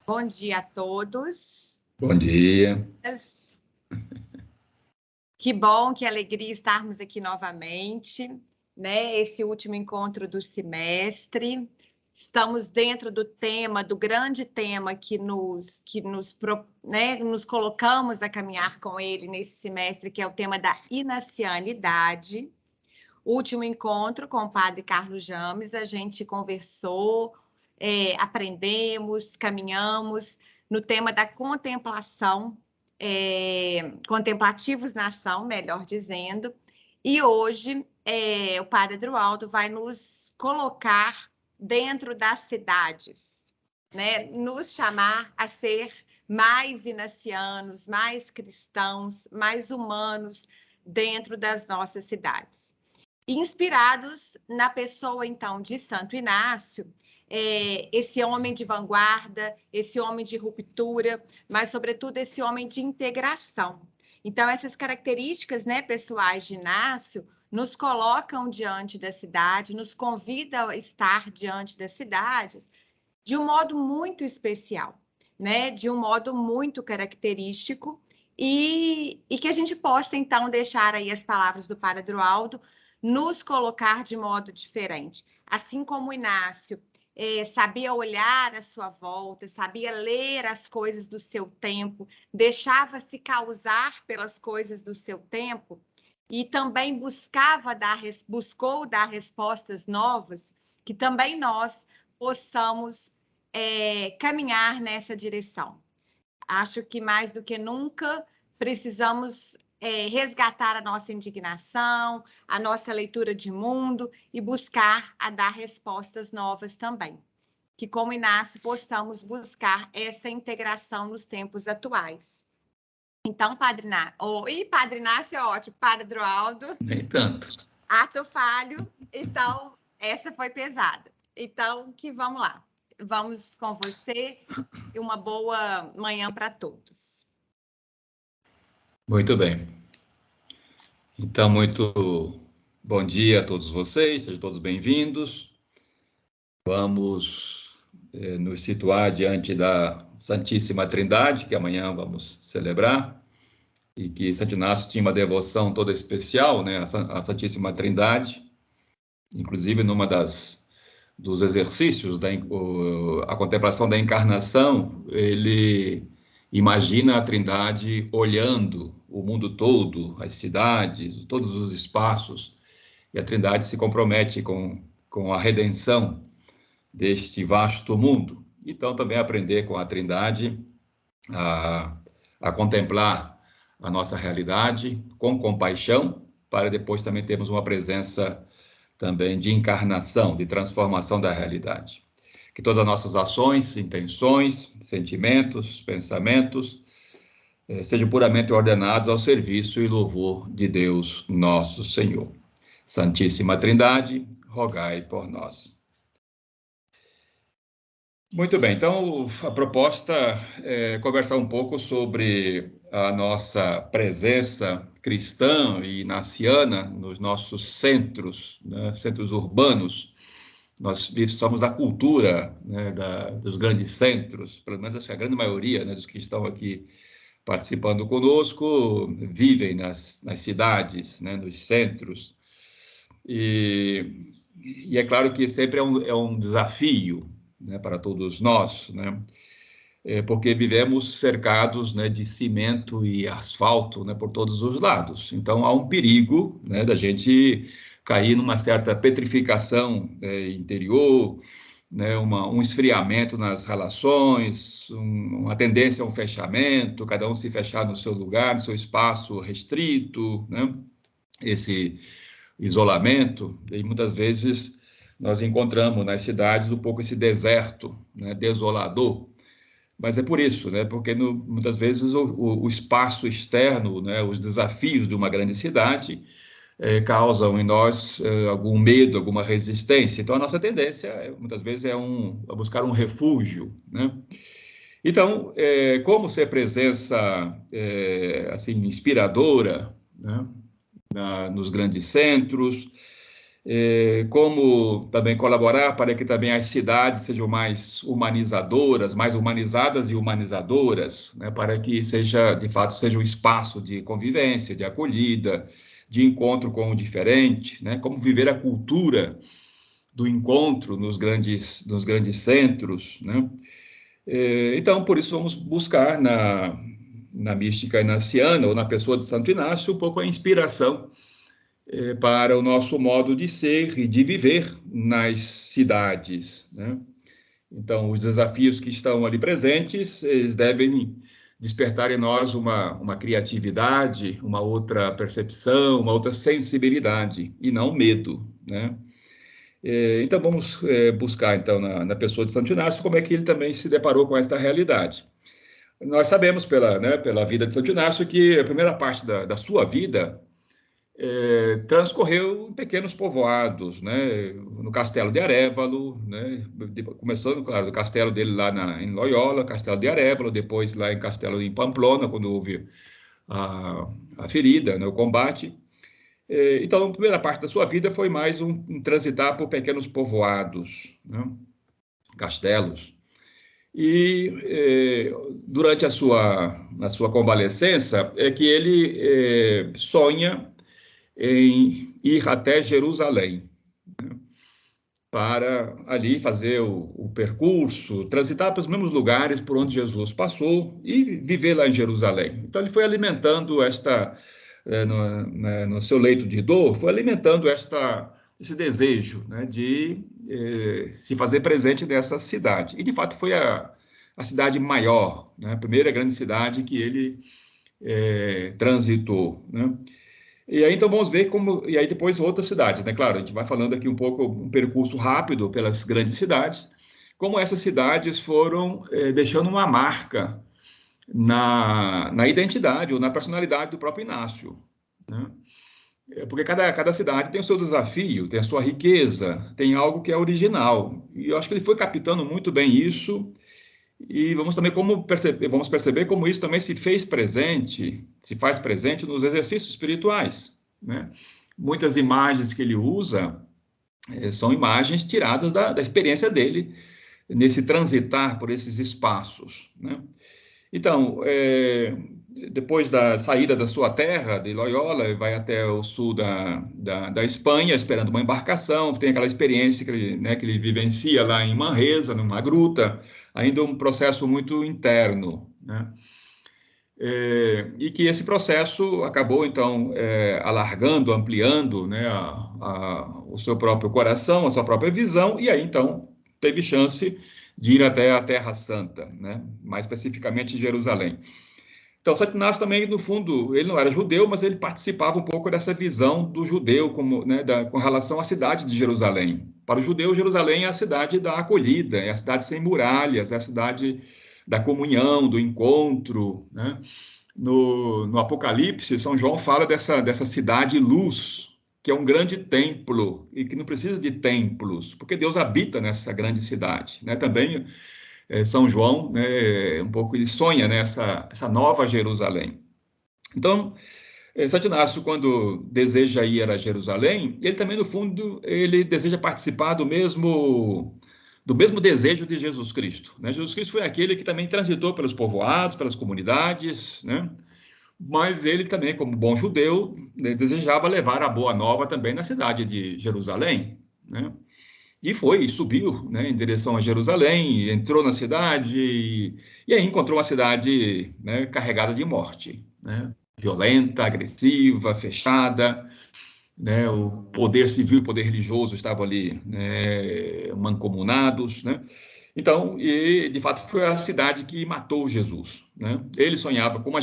Bom dia a todos. Bom dia. Que bom, que alegria estarmos aqui novamente, né? Esse último encontro do semestre. Estamos dentro do tema, do grande tema que nos colocamos a caminhar com ele nesse semestre, que é o tema da inacianidade. Último encontro com o padre Carlos James, a gente conversou, aprendemos, caminhamos no tema da contemplação, contemplativos na ação, melhor dizendo, e hoje o padre Adroaldo vai nos colocar dentro das cidades, né? Nos chamar a ser mais inacianos, mais cristãos, mais humanos dentro das nossas cidades. Inspirados na pessoa, então, de Santo Inácio, esse homem de vanguarda, esse homem de ruptura, mas, sobretudo, esse homem de integração. Então, essas características, né, pessoais de Inácio nos colocam diante da cidade, nos convidam a estar diante das cidades de um modo muito especial, né, de um modo muito característico, e que a gente possa, então, deixar aí as palavras do padre Adroaldo nos colocar de modo diferente. Assim como Inácio sabia olhar à sua volta, sabia ler as coisas do seu tempo, deixava-se causar pelas coisas do seu tempo e também buscou dar respostas novas, que também nós possamos caminhar nessa direção. Acho que mais do que nunca precisamos resgatar a nossa indignação, a nossa leitura de mundo e buscar a dar respostas novas também. Que, como Inácio, possamos buscar essa integração nos tempos atuais. Então, Padre Inácio é ótimo, Padre Adroaldo. Nem tanto. Ato falho, então essa foi pesada. Então, vamos lá. Vamos com você e uma boa manhã para todos. Muito bem. Então, muito bom dia a todos vocês, sejam todos bem-vindos. Vamos nos situar diante da Santíssima Trindade, que amanhã vamos celebrar, e que Santo Inácio tinha uma devoção toda especial, né, à Santíssima Trindade, inclusive dos exercícios a contemplação da encarnação, ele imagina a Trindade olhando o mundo todo, as cidades, todos os espaços, e a Trindade se compromete com a redenção deste vasto mundo. Então, também aprender com a Trindade a contemplar a nossa realidade com compaixão, para depois também termos uma presença também de encarnação, de transformação da realidade. Que todas as nossas ações, intenções, sentimentos, pensamentos, sejam puramente ordenados ao serviço e louvor de Deus, nosso Senhor. Santíssima Trindade, rogai por nós. Muito bem, então a proposta é conversar um pouco sobre a nossa presença cristã e inaciana nos nossos centros, né, centros urbanos. Nós somos da cultura, né, dos grandes centros, pelo menos acho que a grande maioria, né, dos que estão aqui participando conosco vivem nas cidades, né, nos centros. E é claro que sempre é um desafio, né, para todos nós, né, porque vivemos cercados, né, de cimento e asfalto, né, por todos os lados. Então, há um perigo, né, da gente cair numa certa petrificação interior, né, um esfriamento nas relações, uma tendência a um fechamento, cada um se fechar no seu lugar, no seu espaço restrito, né, esse isolamento, e muitas vezes nós encontramos nas cidades um pouco esse deserto, né, desolador. Mas é por isso, né, porque muitas vezes o espaço externo, né, os desafios de uma grande cidade causam em nós algum medo, alguma resistência. Então a nossa tendência muitas vezes a buscar um refúgio, né? Então, como ser presença assim inspiradora, né, nos grandes centros, como também colaborar para que também as cidades sejam mais humanizadoras, mais humanizadas e humanizadoras, né, para que seja, de fato, seja um espaço de convivência, de acolhida, de encontro com o diferente, né, como viver a cultura do encontro nos grandes centros, né? Então, por isso, vamos buscar na mística inaciana, ou na pessoa de Santo Inácio, um pouco a inspiração para o nosso modo de ser e de viver nas cidades, né? Então, os desafios que estão ali presentes, eles devem despertar em nós uma criatividade, uma outra percepção, uma outra sensibilidade, e não medo, né? Então, vamos buscar, então, na pessoa de Santo Inácio, como é que ele também se deparou com esta realidade. Nós sabemos, pela vida de Santo Inácio, que a primeira parte da sua vida transcorreu em pequenos povoados, né? No Castelo de Arévalo, né? Começando, claro, do castelo dele lá em Loyola, Castelo de Arévalo, depois lá em Castelo em Pamplona, quando houve a ferida, né? O combate. Então, a primeira parte da sua vida foi mais um transitar por pequenos povoados, né? Castelos. E durante a sua convalescença é que ele sonha em ir até Jerusalém, né, para ali fazer o percurso, transitar pelos mesmos lugares por onde Jesus passou e viver lá em Jerusalém. Então ele foi alimentando no seu leito de dor, foi alimentando esse desejo, né, de se fazer presente nessa cidade. E de fato foi a cidade maior, né, a primeira grande cidade que ele transitou, né? E aí, então, vamos ver como... E aí, depois, outras cidades, né? Claro, a gente vai falando aqui um pouco, um percurso rápido pelas grandes cidades, como essas cidades foram deixando uma marca na identidade ou na personalidade do próprio Inácio, né? Porque cada cidade tem o seu desafio, tem a sua riqueza, tem algo que é original. E eu acho que ele foi captando muito bem isso. E vamos perceber como isso também se faz presente nos exercícios espirituais, né? Muitas imagens que ele usa são imagens tiradas da experiência dele nesse transitar por esses espaços, né? Então, depois da saída da sua terra, de Loyola, vai até o sul da Espanha, esperando uma embarcação, tem aquela experiência que ele vivencia lá em Manresa, numa gruta, ainda um processo muito interno, né? E que esse processo acabou, então, alargando, ampliando, né, o seu próprio coração, a sua própria visão, e aí, então, teve chance de ir até a Terra Santa, né? Mais especificamente Jerusalém. Então, Santo Inácio também, no fundo, ele não era judeu, mas ele participava um pouco dessa visão do judeu com relação à cidade de Jerusalém. Para o judeu, Jerusalém é a cidade da acolhida, é a cidade sem muralhas, é a cidade da comunhão, do encontro, né? No Apocalipse, São João fala dessa cidade luz, que é um grande templo e que não precisa de templos, porque Deus habita nessa grande cidade, né? Também São João, né, um pouco ele sonha nessa nova Jerusalém. Então, Santo Inácio, quando deseja ir a Jerusalém, ele também, no fundo, ele deseja participar do mesmo desejo de Jesus Cristo, né? Jesus Cristo foi aquele que também transitou pelos povoados, pelas comunidades, né? Mas ele também, como bom judeu, né, desejava levar a boa nova também na cidade de Jerusalém, né? E subiu, né, em direção a Jerusalém, entrou na cidade e aí encontrou uma cidade, né, carregada de morte, né? Violenta, agressiva, fechada, né? O poder civil e o poder religioso estavam ali, né, mancomunados, né? Então, e de fato foi a cidade que matou Jesus, né? Ele sonhava com uma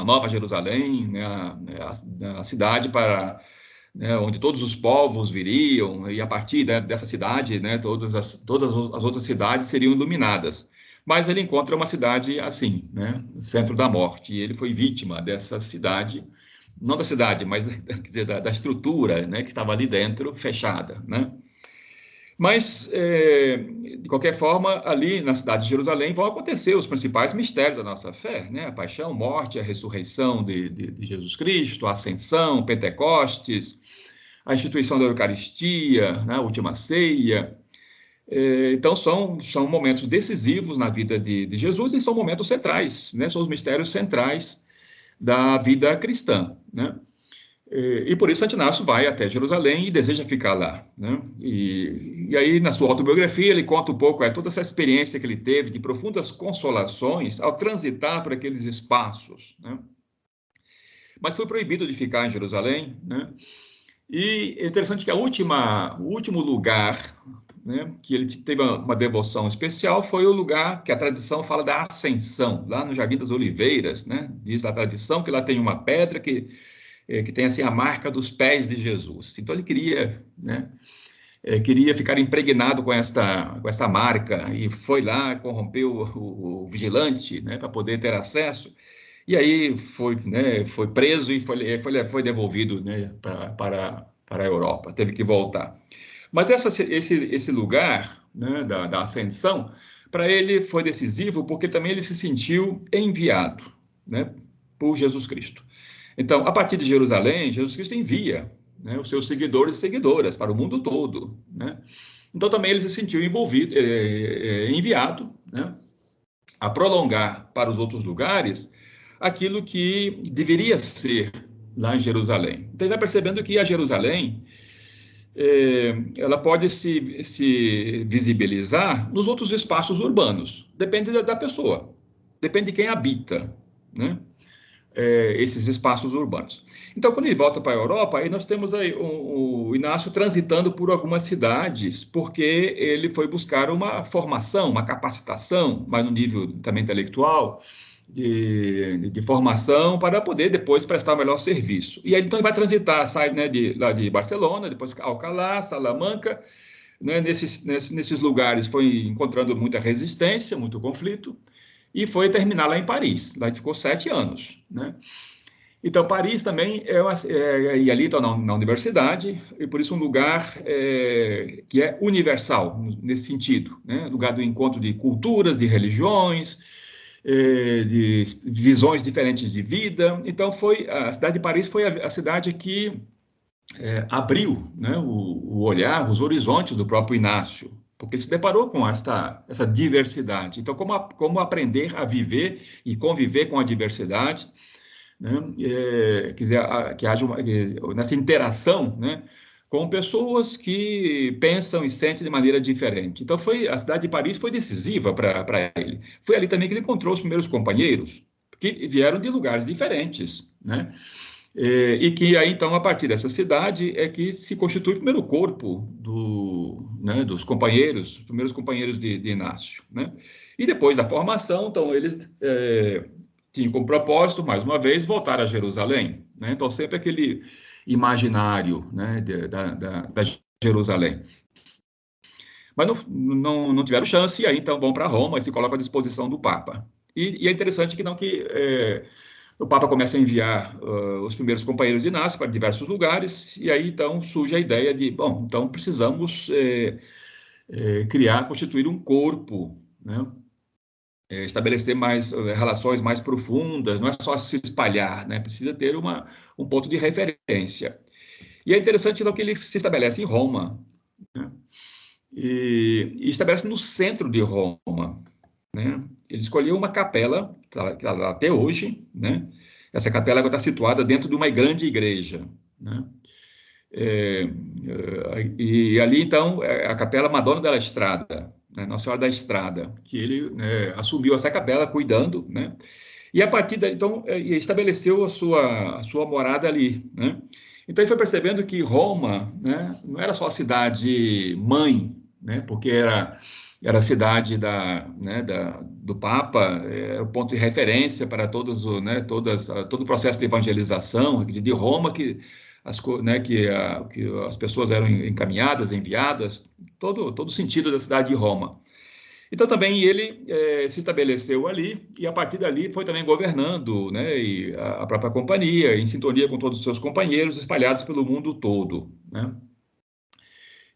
nova Jerusalém, né, a cidade para, né, onde todos os povos viriam, e a partir, né, dessa cidade, né, todas as outras cidades seriam iluminadas. Mas ele encontra uma cidade assim, né, centro da morte, e ele foi vítima dessa cidade, não da cidade, mas quer dizer, da estrutura, né, que estava ali dentro, fechada, né? Mas, de qualquer forma, ali na cidade de Jerusalém vão acontecer os principais mistérios da nossa fé, né? A paixão, morte, a ressurreição de Jesus Cristo, a ascensão, Pentecostes, a instituição da Eucaristia, né, a última ceia. Então, são momentos decisivos na vida de Jesus e são momentos centrais, né? São os mistérios centrais da vida cristã, né? E por isso Santo Inácio vai até Jerusalém e deseja ficar lá, né? E aí, na sua autobiografia, ele conta um pouco toda essa experiência que ele teve de profundas consolações ao transitar por aqueles espaços, né? Mas foi proibido de ficar em Jerusalém, né? E é interessante que o último lugar, né, que ele teve uma devoção especial foi o lugar que a tradição fala da Ascensão, lá no Jardim das Oliveiras, né? Diz a tradição que lá tem uma pedra que tem assim a marca dos pés de Jesus. Então ele queria, né, queria ficar impregnado com esta marca e foi lá, corrompeu o vigilante, né, para poder ter acesso. E aí foi, né, foi preso e foi devolvido, né, para a Europa, teve que voltar. Mas esse lugar, né, da ascensão, para ele foi decisivo porque também ele se sentiu enviado, né, por Jesus Cristo. Então, a partir de Jerusalém, Jesus Cristo envia, né, os seus seguidores e seguidoras para o mundo todo, né? Então também ele se sentiu enviado, né, a prolongar para os outros lugares aquilo que deveria ser lá em Jerusalém. Então ele vai percebendo que a Jerusalém ela pode se visibilizar nos outros espaços urbanos. Depende da pessoa, depende de quem habita, né? Esses espaços urbanos. Então, quando ele volta para a Europa, aí nós temos aí o Inácio transitando por algumas cidades, porque ele foi buscar uma formação, uma capacitação, mas no nível também intelectual, de formação, para poder depois prestar o melhor serviço. E aí, então, ele vai transitar, sai, né, lá de Barcelona, depois Alcalá, Salamanca, né, nesses lugares foi encontrando muita resistência, muito conflito, e foi terminar lá em Paris. Lá ele ficou 7 anos, né? Então, Paris também e ali está na universidade, e por isso um lugar que é universal, nesse sentido, né? Lugar do encontro de culturas, de religiões, de visões diferentes de vida. Então, a cidade de Paris foi a cidade que abriu, né, o olhar, os horizontes do próprio Inácio, porque ele se deparou com essa diversidade. Então, como aprender a viver e conviver com a diversidade, né? Quer dizer, que haja nessa interação, né, com pessoas que pensam e sentem de maneira diferente. Então, a cidade de Paris foi decisiva para ele. Foi ali também que ele encontrou os primeiros companheiros, que vieram de lugares diferentes, né? E que aí, então, a partir dessa cidade é que se constitui o primeiro corpo né, dos companheiros, os primeiros companheiros de Inácio, né? E depois da formação, então, eles tinham como propósito, mais uma vez, voltar a Jerusalém, né? Então, sempre aquele imaginário, né, da Jerusalém. Mas não tiveram chance, e aí, então, vão para Roma e se colocam à disposição do Papa. E é interessante que o Papa começa a enviar os primeiros companheiros de Inácio para diversos lugares, e aí então surge a ideia de, bom, então precisamos constituir um corpo, né? Estabelecer relações mais profundas, não é só se espalhar, né? Precisa ter um ponto de referência. E é interessante então, que ele se estabelece em Roma, né? E estabelece no centro de Roma, né? Ele escolheu uma capela, que está lá até hoje, né? Essa capela está situada dentro de uma grande igreja, né? E ali, então, a Capela Madonna della Strada, né? Nossa Senhora da Estrada, que ele, né, assumiu essa capela cuidando, né? E a partir daí, então, estabeleceu a sua morada ali, né? Então, ele foi percebendo que Roma, né, não era só a cidade mãe, né, porque era a cidade né, do Papa, o ponto de referência para todo o processo de evangelização de Roma, que as pessoas eram encaminhadas, enviadas, todo o sentido da cidade de Roma. Então também ele se estabeleceu ali e a partir dali foi também governando, né, e a própria companhia, em sintonia com todos os seus companheiros espalhados pelo mundo todo, né?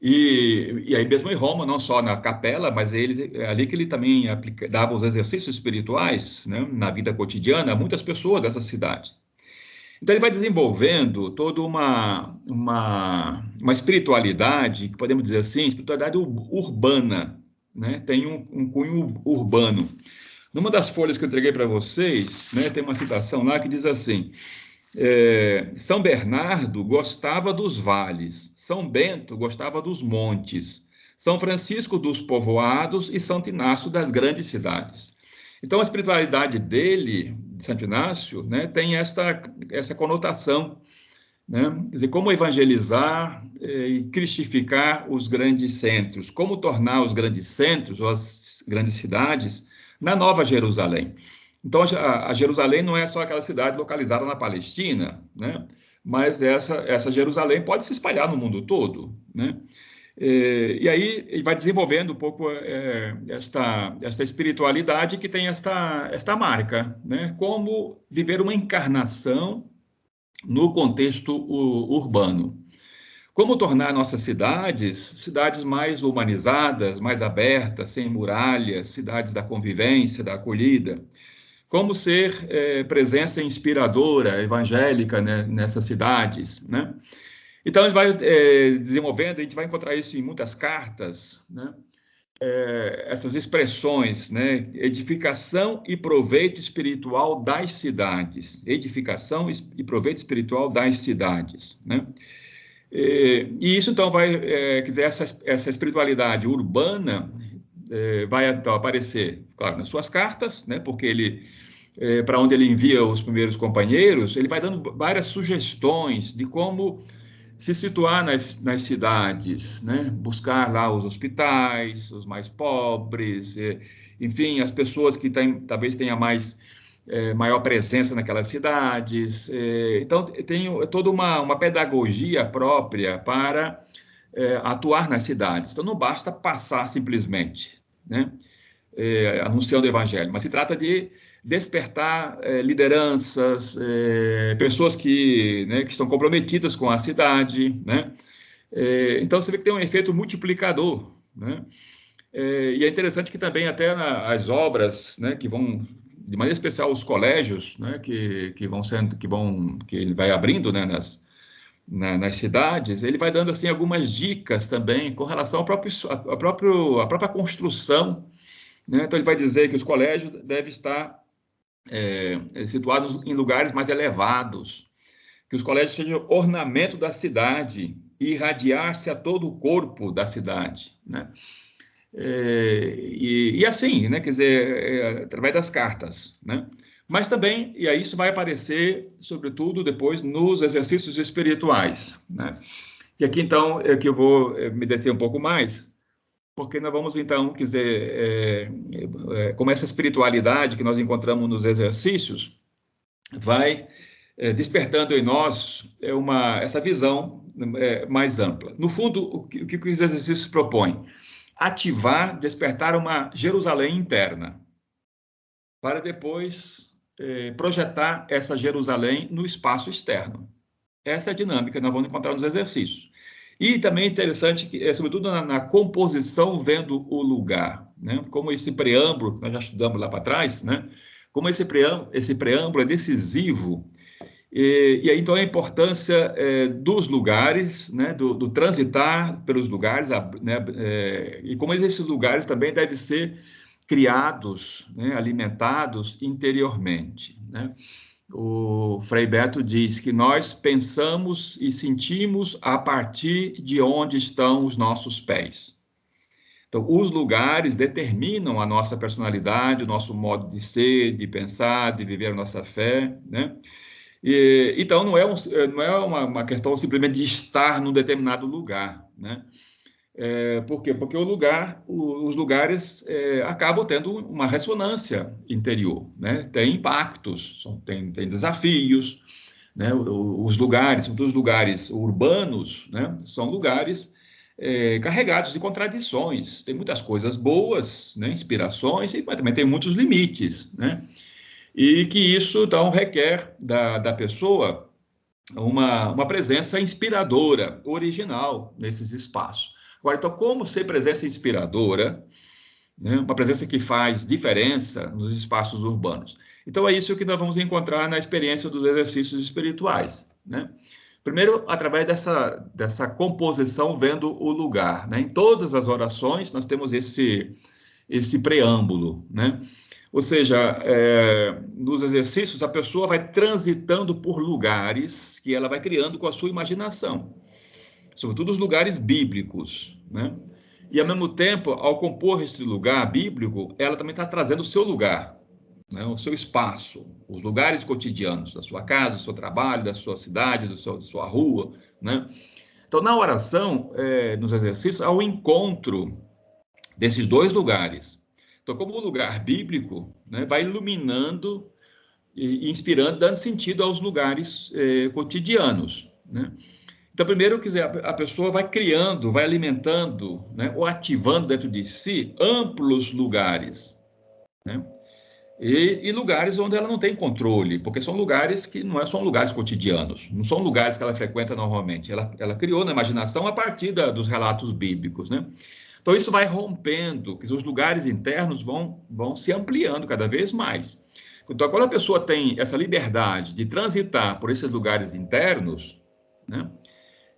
E aí mesmo em Roma, não só na capela, mas ali que ele também dava os exercícios espirituais, né, na vida cotidiana a muitas pessoas dessa cidade. Então, ele vai desenvolvendo toda uma espiritualidade, que podemos dizer assim, espiritualidade urbana, né? Tem um cunho urbano. Numa das folhas que eu entreguei para vocês, né, tem uma citação lá que diz assim: São Bernardo gostava dos vales, São Bento gostava dos montes, São Francisco dos povoados e Santo Inácio das grandes cidades. Então, a espiritualidade dele, de Santo Inácio, né, tem essa conotação, né? Quer dizer, como evangelizar e cristificar os grandes centros, como tornar os grandes centros, ou as grandes cidades, na Nova Jerusalém. Então, a Jerusalém não é só aquela cidade localizada na Palestina, né? Mas essa Jerusalém pode se espalhar no mundo todo, né? E aí ele vai desenvolvendo um pouco esta espiritualidade que tem esta marca, né? Como viver uma encarnação no contexto urbano. Como tornar nossas cidades mais humanizadas, mais abertas, sem muralhas, cidades da convivência, da acolhida. Como ser presença inspiradora, evangélica, né, nessas cidades, né? Então, ele vai desenvolvendo, a gente vai encontrar isso em muitas cartas, né? Essas expressões, né? Edificação e proveito espiritual das cidades. Edificação e proveito espiritual das cidades, né? E isso, então, vai, quer dizer, essa espiritualidade urbana vai então, aparecer, claro, nas suas cartas, né? Porque ele, para onde ele envia os primeiros companheiros, ele vai dando várias sugestões de como se situar nas cidades, né? Buscar lá os hospitais, os mais pobres, enfim, as pessoas que talvez tenham maior presença naquelas cidades. Então, tem toda uma pedagogia própria para atuar nas cidades. Então, não basta passar simplesmente, né? Anunciando o evangelho, mas se trata de despertar lideranças, pessoas que estão comprometidas com a cidade, né? Então, você vê que tem um efeito multiplicador, né? E é interessante que também até as obras, né, que vão, de maneira especial, os colégios, né, que ele vai abrindo, né, nas cidades, ele vai dando assim algumas dicas também com relação à própria construção, né? Então, ele vai dizer que os colégios devem estar situados em lugares mais elevados, que os colégios sejam ornamento da cidade e irradiar-se a todo o corpo da cidade, né? E assim, né? Quer dizer, através das cartas, né? Mas também, e aí isso vai aparecer, sobretudo, depois nos exercícios espirituais, né? E aqui, então, é que eu vou me deter um pouco mais, porque nós vamos, então, quer dizer, como essa espiritualidade que nós encontramos nos exercícios vai despertando em nós essa visão mais ampla. No fundo, o que os exercícios propõem? Ativar, despertar uma Jerusalém interna, para depois projetar essa Jerusalém no espaço externo. Essa é a dinâmica que nós vamos encontrar nos exercícios. E também é interessante, sobretudo na composição, vendo o lugar, né? Como esse preâmbulo, nós já estudamos lá para trás, né? Como esse preâmbulo é decisivo. E aí, então, a importância dos lugares, né? Do transitar pelos lugares, né? E como esses lugares também devem ser criados, né? Alimentados interiormente, né? O Frei Beto diz que nós pensamos e sentimos a partir de onde estão os nossos pés. Então, os lugares determinam a nossa personalidade, o nosso modo de ser, de pensar, de viver a nossa fé, né? Então, não é uma questão simplesmente de estar num determinado lugar, né? Por quê? Porque os lugares acabam tendo uma ressonância interior, né? Tem impactos, tem desafios, né? Os lugares urbanos, né? São lugares carregados de contradições. Tem muitas coisas boas, né? Inspirações, mas também tem muitos limites, né? E que isso, então, requer da pessoa uma presença inspiradora, original, nesses espaços. Agora, então, como ser presença inspiradora, né? Uma presença que faz diferença nos espaços urbanos? Então, é isso que nós vamos encontrar na experiência dos exercícios espirituais, né? Primeiro, através dessa composição, vendo o lugar, né? Em todas as orações, nós temos esse preâmbulo, né? Ou seja, nos exercícios, a pessoa vai transitando por lugares que ela vai criando com a sua imaginação, sobretudo os lugares bíblicos, né? E, ao mesmo tempo, ao compor este lugar bíblico, ela também está trazendo o seu lugar, né? O seu espaço, os lugares cotidianos, da sua casa, do seu trabalho, da sua cidade, da sua rua, né? Então, na oração, nos exercícios, há o encontro desses dois lugares. Então, como o lugar bíblico, né, vai iluminando e inspirando, dando sentido aos lugares cotidianos, né? Então, primeiro, a pessoa vai criando, vai alimentando, né, ou ativando dentro de si amplos lugares, né? E lugares onde ela não tem controle, porque são lugares que não são lugares cotidianos, não são lugares que ela frequenta normalmente. Ela criou na imaginação a partir dos relatos bíblicos, né? Então, isso vai rompendo, que os lugares internos vão se ampliando cada vez mais. Então, quando a pessoa tem essa liberdade de transitar por esses lugares internos, né,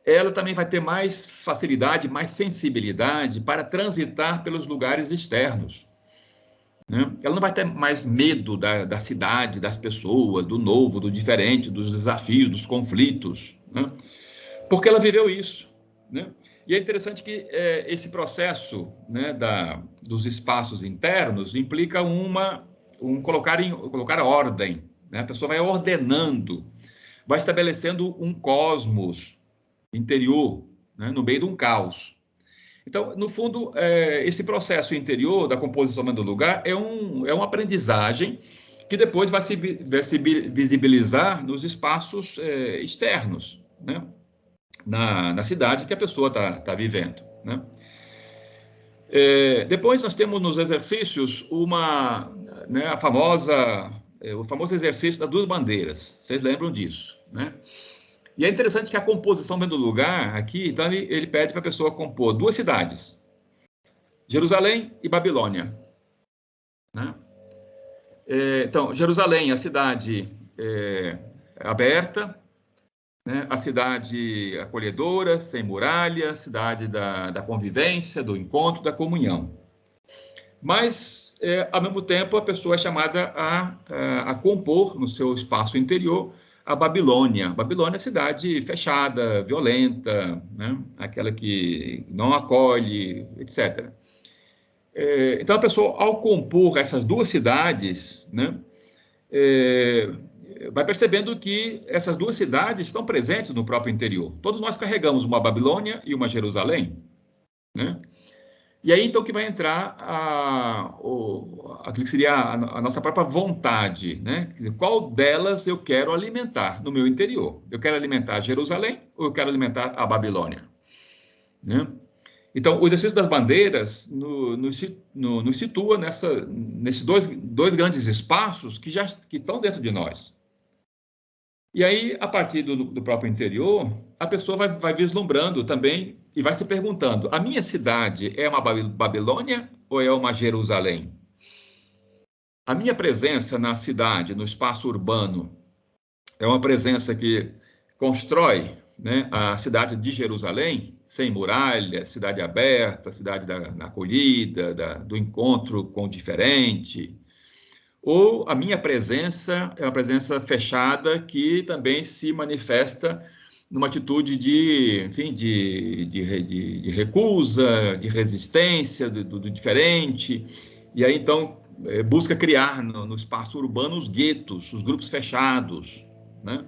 ela também vai ter mais facilidade, mais sensibilidade para transitar pelos lugares externos, né? Ela não vai ter mais medo da cidade, das pessoas, do novo, do diferente, dos desafios, dos conflitos, né? Porque ela viveu isso, né? E é interessante que esse processo, né, dos espaços internos implica colocar ordem, né? A pessoa vai ordenando, vai estabelecendo um cosmos interior, né, no meio de um caos. Então, no fundo, esse processo interior da composição do lugar é uma aprendizagem que depois vai se visibilizar nos espaços externos, né? Na cidade que a pessoa está vivendo, né? Depois nós temos nos exercícios né, o famoso exercício das duas bandeiras. Vocês lembram disso, né? E é interessante que a composição dentro do lugar aqui, então ele pede para a pessoa compor duas cidades, Jerusalém e Babilônia, né? Então, Jerusalém, a cidade aberta, né? A cidade acolhedora, sem muralha, a cidade da convivência, do encontro, da comunhão. Mas, ao mesmo tempo, a pessoa é chamada a compor no seu espaço interior a Babilônia. Babilônia é a cidade fechada, violenta, né? Aquela que não acolhe, etc. Então, a pessoa, ao compor essas duas cidades, né, vai percebendo que essas duas cidades estão presentes no próprio interior. Todos nós carregamos uma Babilônia e uma Jerusalém, né? E aí, então, que vai entrar aquilo que seria a nossa própria vontade, né? Quer dizer, qual delas eu quero alimentar no meu interior? Eu quero alimentar Jerusalém ou eu quero alimentar a Babilônia, né? Então, o exercício das bandeiras nos situa nesses dois grandes espaços que estão dentro de nós. E aí, a partir do próprio interior, a pessoa vai vislumbrando também e vai se perguntando: a minha cidade é uma Babilônia ou é uma Jerusalém? A minha presença na cidade, no espaço urbano, é uma presença que constrói, né, a cidade de Jerusalém, sem muralha, cidade aberta, cidade da acolhida, do encontro com o diferente. Ou a minha presença é uma presença fechada que também se manifesta numa atitude de recusa, de resistência do diferente. E aí, então, busca criar no espaço urbano os guetos, os grupos fechados, né?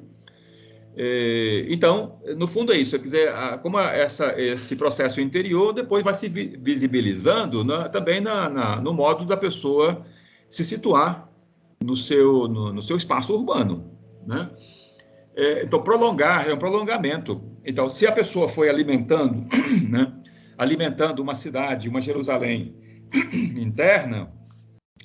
Então, no fundo é isso. Quer dizer, como esse processo interior depois vai se visibilizando também no modo da pessoa se situar no seu espaço urbano, né? Então, prolongar é um prolongamento. Então, se a pessoa foi alimentando, né, alimentando uma cidade, uma Jerusalém interna,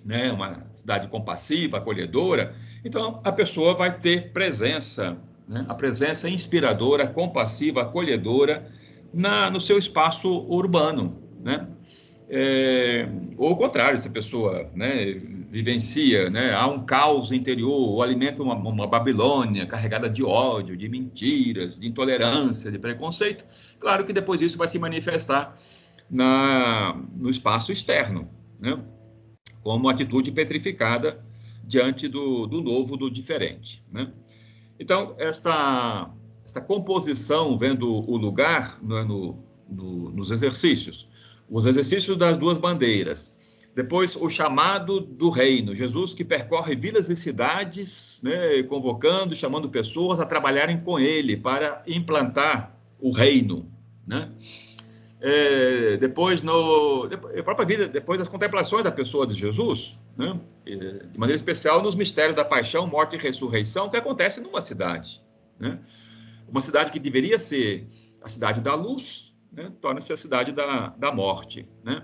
né, uma cidade compassiva, acolhedora, então a pessoa vai ter presença, né, a presença inspiradora, compassiva, acolhedora no seu espaço urbano, né? Ou ao contrário, se a pessoa, né, vivencia, né? Há um caos interior, ou alimenta uma Babilônia carregada de ódio, de mentiras, de intolerância, de preconceito. Claro que depois isso vai se manifestar no espaço externo, né? Como atitude petrificada diante do novo, do diferente, né? Então, esta composição, vendo o lugar, né, nos exercícios, os exercícios das duas bandeiras, depois o chamado do reino, Jesus que percorre vilas e cidades, né, convocando, chamando pessoas a trabalharem com ele para implantar o reino, né? Depois a própria vida, depois das contemplações da pessoa de Jesus, né? De maneira especial nos mistérios da paixão, morte e ressurreição que acontece numa cidade, né? Uma cidade que deveria ser a cidade da luz, né? Torna-se a cidade da morte, né?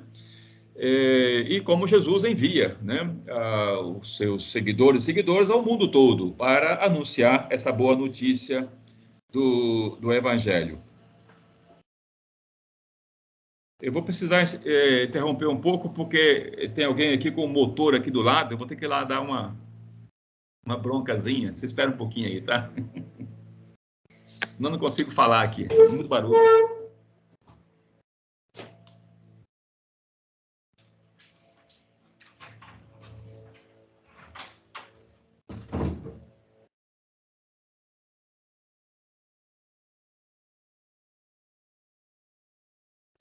E como Jesus envia, né, os seus seguidores ao mundo todo para anunciar essa boa notícia do Evangelho. Eu vou precisar interromper um pouco, porque tem alguém aqui com o motor aqui do lado, eu vou ter que ir lá dar uma broncazinha. Você espera um pouquinho aí, tá? Senão não consigo falar aqui, muito barulho.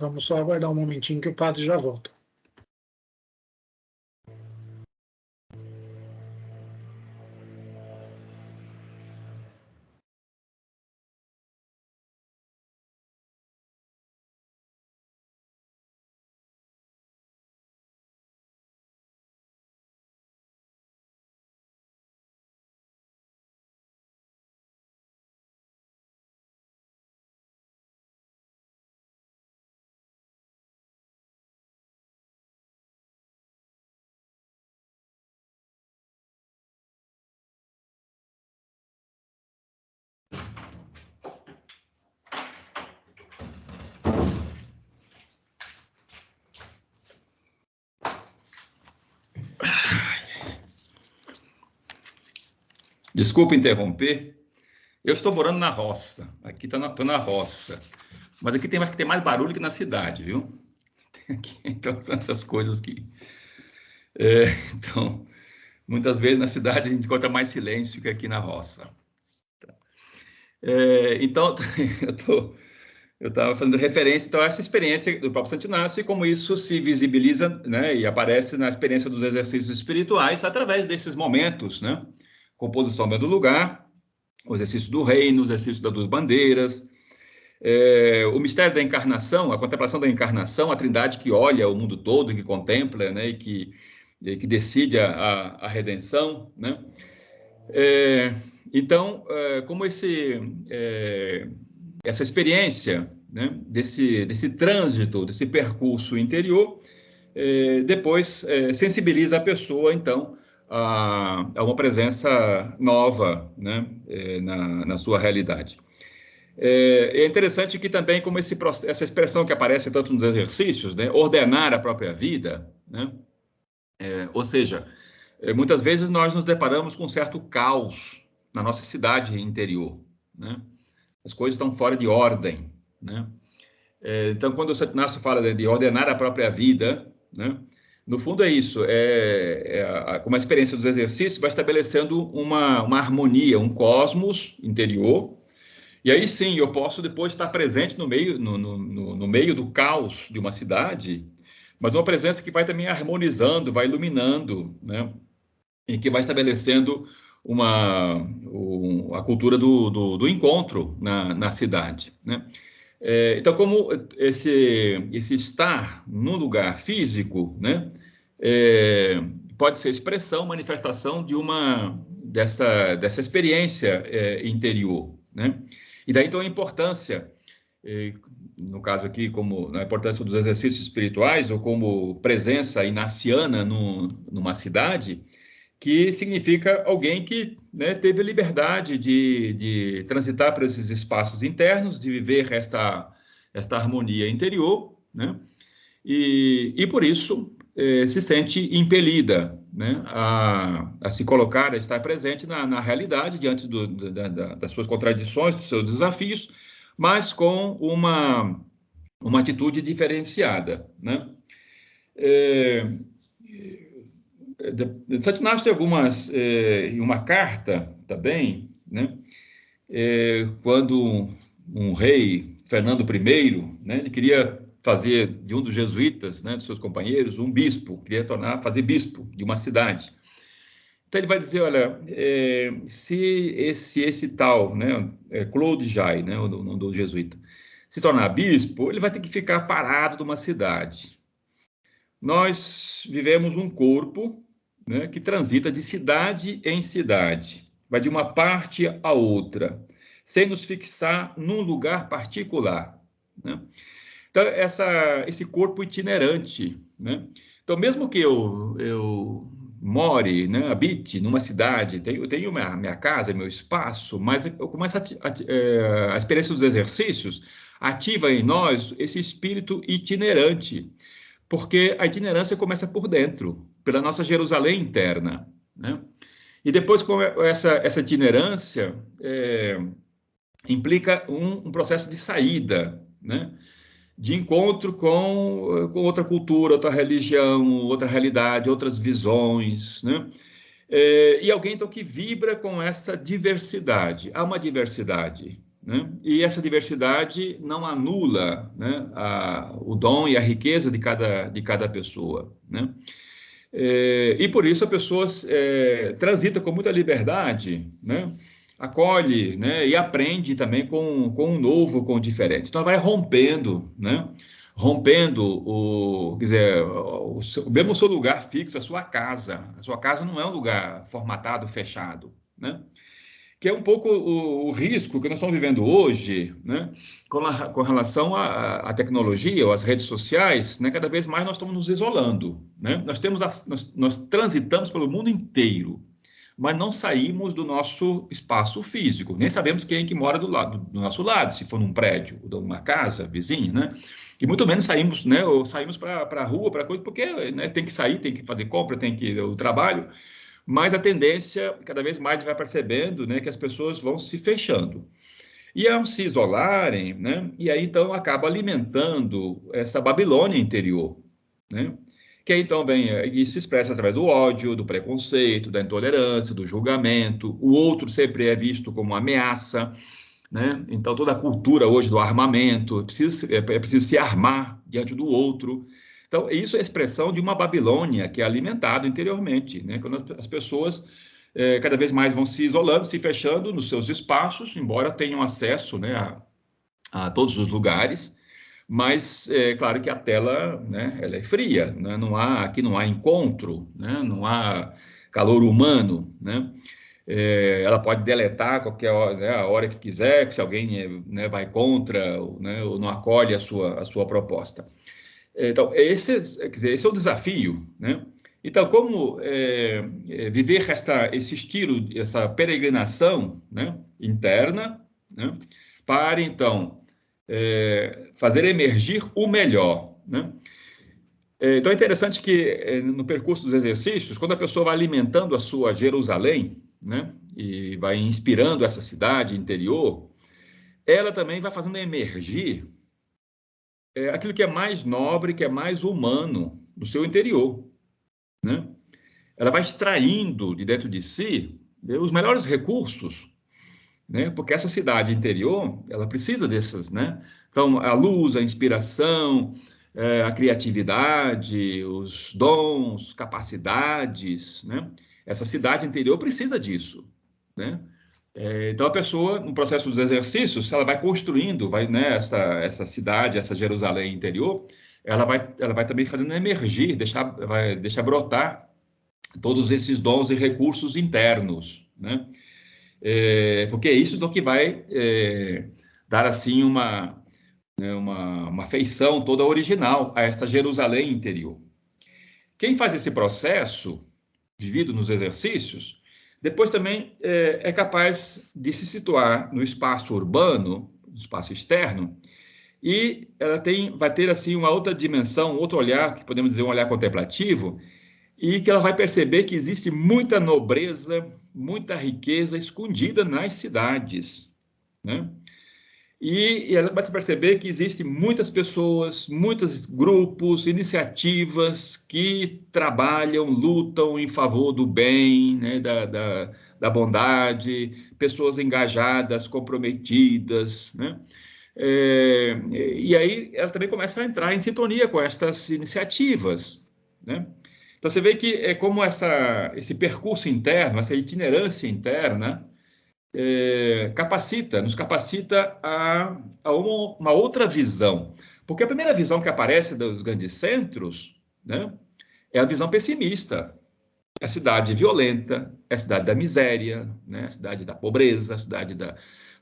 Vamos só aguardar um momentinho que o padre já volta. Desculpa interromper. Eu estou morando na roça. Aqui estou na roça. Mas aqui tem mais barulho que na cidade, viu? Então, são essas coisas que... então, muitas vezes na cidade a gente encontra mais silêncio que aqui na roça. Então, eu estava fazendo referência então, a essa experiência do próprio Santo Inácio e como isso se visibiliza, né, e aparece na experiência dos exercícios espirituais através desses momentos, né? Composição do lugar, o exercício do reino, o exercício das duas bandeiras, o mistério da encarnação, a contemplação da encarnação, a trindade que olha o mundo todo, que contempla, né, e que decide a redenção, né? Então, como essa experiência, né, desse trânsito, desse percurso interior, depois sensibiliza a pessoa, então, a uma presença nova, né, na sua realidade. É interessante que também, como essa expressão que aparece tanto nos exercícios, né, ordenar a própria vida, né, ou seja, muitas vezes nós nos deparamos com um certo caos na nossa cidade interior, né? As coisas estão fora de ordem, né? Então, quando o Santo Inácio fala de ordenar a própria vida, né? No fundo é isso, como a experiência dos exercícios vai estabelecendo uma harmonia, um cosmos interior, e aí sim eu posso depois estar presente no meio do caos de uma cidade, mas uma presença que vai também harmonizando, vai iluminando, né? E que vai estabelecendo a cultura do encontro na cidade, né? Então, como esse estar num lugar físico, né, pode ser expressão, manifestação dessa experiência interior, né? E daí, então, a importância, no caso aqui, como a importância dos exercícios espirituais, ou como presença inaciana numa cidade, que significa alguém que, né, teve a liberdade de transitar por esses espaços internos, de viver esta harmonia interior, né? E por isso se sente impelida, né, a se colocar, a estar presente na realidade, diante das suas contradições, dos seus desafios, mas com uma atitude diferenciada, né? Satyavrata tem algumas, em uma carta também, né, quando um rei, Fernando I, né, ele queria fazer de um dos jesuítas, né, de seus companheiros, um bispo, queria fazer bispo de uma cidade. Então ele vai dizer, olha, se esse tal, né, Claude Jay, né, o nome do jesuíta, se tornar bispo, ele vai ter que ficar parado numa cidade. Nós vivemos um corpo, né, que transita de cidade em cidade, vai de uma parte a outra, sem nos fixar num lugar particular, né? Então, esse corpo itinerante, né? Então, mesmo que eu more, né, habite numa cidade, eu tenho minha casa, meu espaço, mas eu começo a experiência dos exercícios ativa em nós esse espírito itinerante, porque a itinerância começa por dentro, pela nossa Jerusalém interna, né? E depois, com essa itinerância, implica um processo de saída, né? De encontro com outra cultura, outra religião, outra realidade, outras visões, né? E alguém, então, que vibra com essa diversidade. Há uma diversidade, né? E essa diversidade não anula, né, o dom e a riqueza de cada pessoa, né? E por isso a pessoa transita com muita liberdade, né? Acolhe, né, e aprende também com o novo, com o diferente. Então, vai rompendo, né? Rompendo quer dizer, mesmo o seu lugar fixo, a sua casa. A sua casa não é um lugar formatado, fechado, né? Que é um pouco o risco que nós estamos vivendo hoje, né, com relação à tecnologia ou às redes sociais, né? Cada vez mais nós estamos nos isolando, né? Nós transitamos pelo mundo inteiro, mas não saímos do nosso espaço físico, nem sabemos quem é que mora do nosso lado, se for num prédio, ou numa casa vizinha, né? E muito menos saímos, né, ou saímos para a rua, para coisa, porque, né, tem que sair, tem que fazer compra, tem que ir ao trabalho, mas a tendência, cada vez mais, a gente vai percebendo, né, que as pessoas vão se fechando. E ao se isolarem, né, e aí então acaba alimentando essa Babilônia interior, né? Que aí então vem, isso se expressa através do ódio, do preconceito, da intolerância, do julgamento. O outro sempre é visto como uma ameaça, né? Então toda a cultura hoje do armamento, é preciso se armar diante do outro. Então isso é a expressão de uma Babilônia que é alimentada interiormente, né? Quando as pessoas cada vez mais vão se isolando, se fechando nos seus espaços, embora tenham acesso, né, a todos os lugares. Mas é claro que a tela, né, ela é fria, né? Aqui não há encontro, né? Não há calor humano, né? Ela pode deletar qualquer hora, né, a hora que quiser, se alguém, né, vai contra, né, ou não acolhe a sua proposta. Então, quer dizer, esse é o desafio, né? Então, como viver esse estilo, essa peregrinação, né, interna, né, para, então, fazer emergir o melhor, né? Então é interessante que no percurso dos exercícios, quando a pessoa vai alimentando a sua Jerusalém, né, e vai inspirando essa cidade interior, ela também vai fazendo emergir aquilo que é mais nobre, que é mais humano do seu interior, né? Ela vai extraindo de dentro de si, né, os melhores recursos, né? Porque essa cidade interior, ela precisa dessas, né? Então, a luz, a inspiração, a criatividade, os dons, capacidades, né? Essa cidade interior precisa disso, né? Então, a pessoa, no processo dos exercícios, ela vai construindo, né, essa cidade, essa Jerusalém interior, ela vai também fazendo emergir, vai deixar brotar todos esses dons e recursos internos, né? Porque é isso do que vai dar assim uma feição toda original a esta Jerusalém interior. Quem faz esse processo, vivido nos exercícios, depois também é capaz de se situar no espaço urbano, no espaço externo, e ela vai ter assim uma outra dimensão, um outro olhar, que podemos dizer um olhar contemplativo, e que ela vai perceber que existe muita nobreza, muita riqueza escondida nas cidades, né? E ela vai perceber que existem muitas pessoas, muitos grupos, iniciativas que trabalham, lutam em favor do bem, né, da bondade, pessoas engajadas, comprometidas, né? E aí ela também começa a entrar em sintonia com estas iniciativas, né? Então você vê que é como esse percurso interno, essa itinerância interna, nos capacita a uma outra visão. Porque a primeira visão que aparece dos grandes centros, né, é a visão pessimista. É a cidade violenta, é a cidade da miséria, né, a cidade da pobreza, a cidade da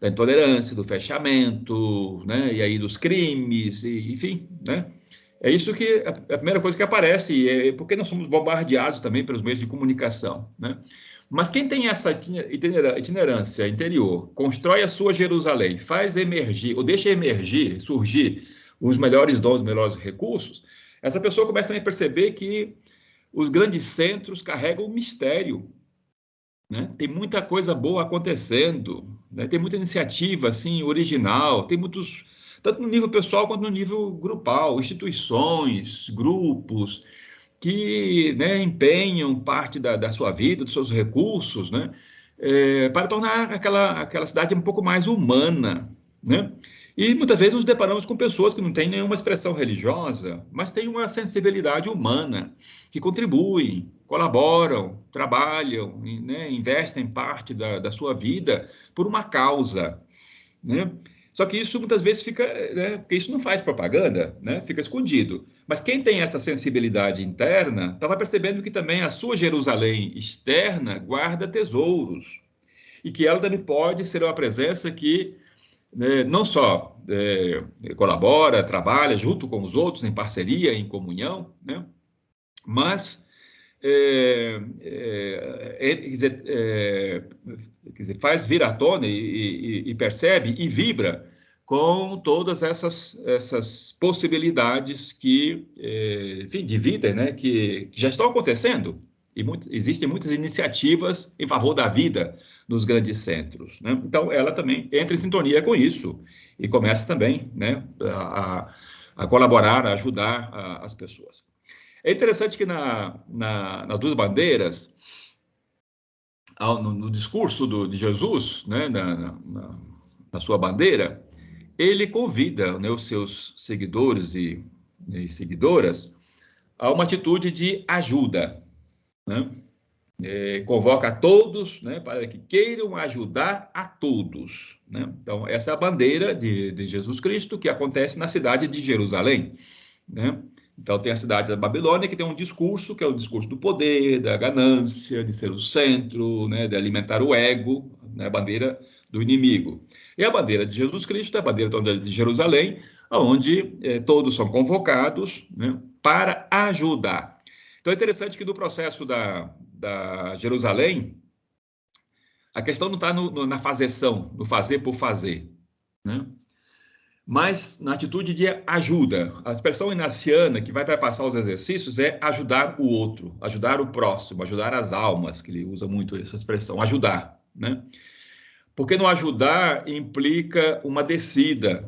intolerância, do fechamento, né, e aí dos crimes, enfim, né? É isso que a primeira coisa que aparece, porque nós somos bombardeados também pelos meios de comunicação, né? Mas quem tem essa itinerância interior, constrói a sua Jerusalém, faz emergir, ou deixa emergir, surgir os melhores dons, os melhores recursos, essa pessoa começa também a perceber que os grandes centros carregam um mistério, né? Tem muita coisa boa acontecendo, né? Tem muita iniciativa assim, original, tem muitos, tanto no nível pessoal quanto no nível grupal, instituições, grupos, que, né, empenham parte da sua vida, dos seus recursos, né, para tornar aquela cidade um pouco mais humana, né? E muitas vezes nos deparamos com pessoas que não têm nenhuma expressão religiosa, mas têm uma sensibilidade humana, que contribuem, colaboram, trabalham, né, investem parte da sua vida por uma causa, né? Só que isso muitas vezes fica, né, porque isso não faz propaganda, né, fica escondido. Mas quem tem essa sensibilidade interna, estava percebendo que também a sua Jerusalém externa guarda tesouros. E que ela também pode ser uma presença que, né, não só colabora, trabalha junto com os outros, em parceria, em comunhão, né, mas quer dizer, faz vir à tona e percebe e vibra com todas essas possibilidades enfim, de vida, né, que já estão acontecendo. E existem muitas iniciativas em favor da vida nos grandes centros, né? Então, ela também entra em sintonia com isso e começa também, né, a colaborar, a ajudar as pessoas. É interessante que nas duas bandeiras, no discurso de Jesus, né, na sua bandeira, ele convida, né, os seus seguidores e seguidoras a uma atitude de ajuda, né? Convoca a todos, né, para que queiram ajudar a todos, né? Então, essa é a bandeira de Jesus Cristo que acontece na cidade de Jerusalém, né? Então, tem a cidade da Babilônia, que tem um discurso, que é o discurso do poder, da ganância, de ser o centro, né, de alimentar o ego, né, a bandeira do inimigo. E a bandeira de Jesus Cristo é a bandeira de Jerusalém, onde todos são convocados, né, para ajudar. Então, é interessante que no processo da Jerusalém, a questão não está na fazeção, no fazer por fazer, né? Mas na atitude de ajuda. A expressão inaciana que vai perpassar os exercícios é ajudar o outro, ajudar o próximo, ajudar as almas, que ele usa muito essa expressão, ajudar, né? Porque no ajudar implica uma descida,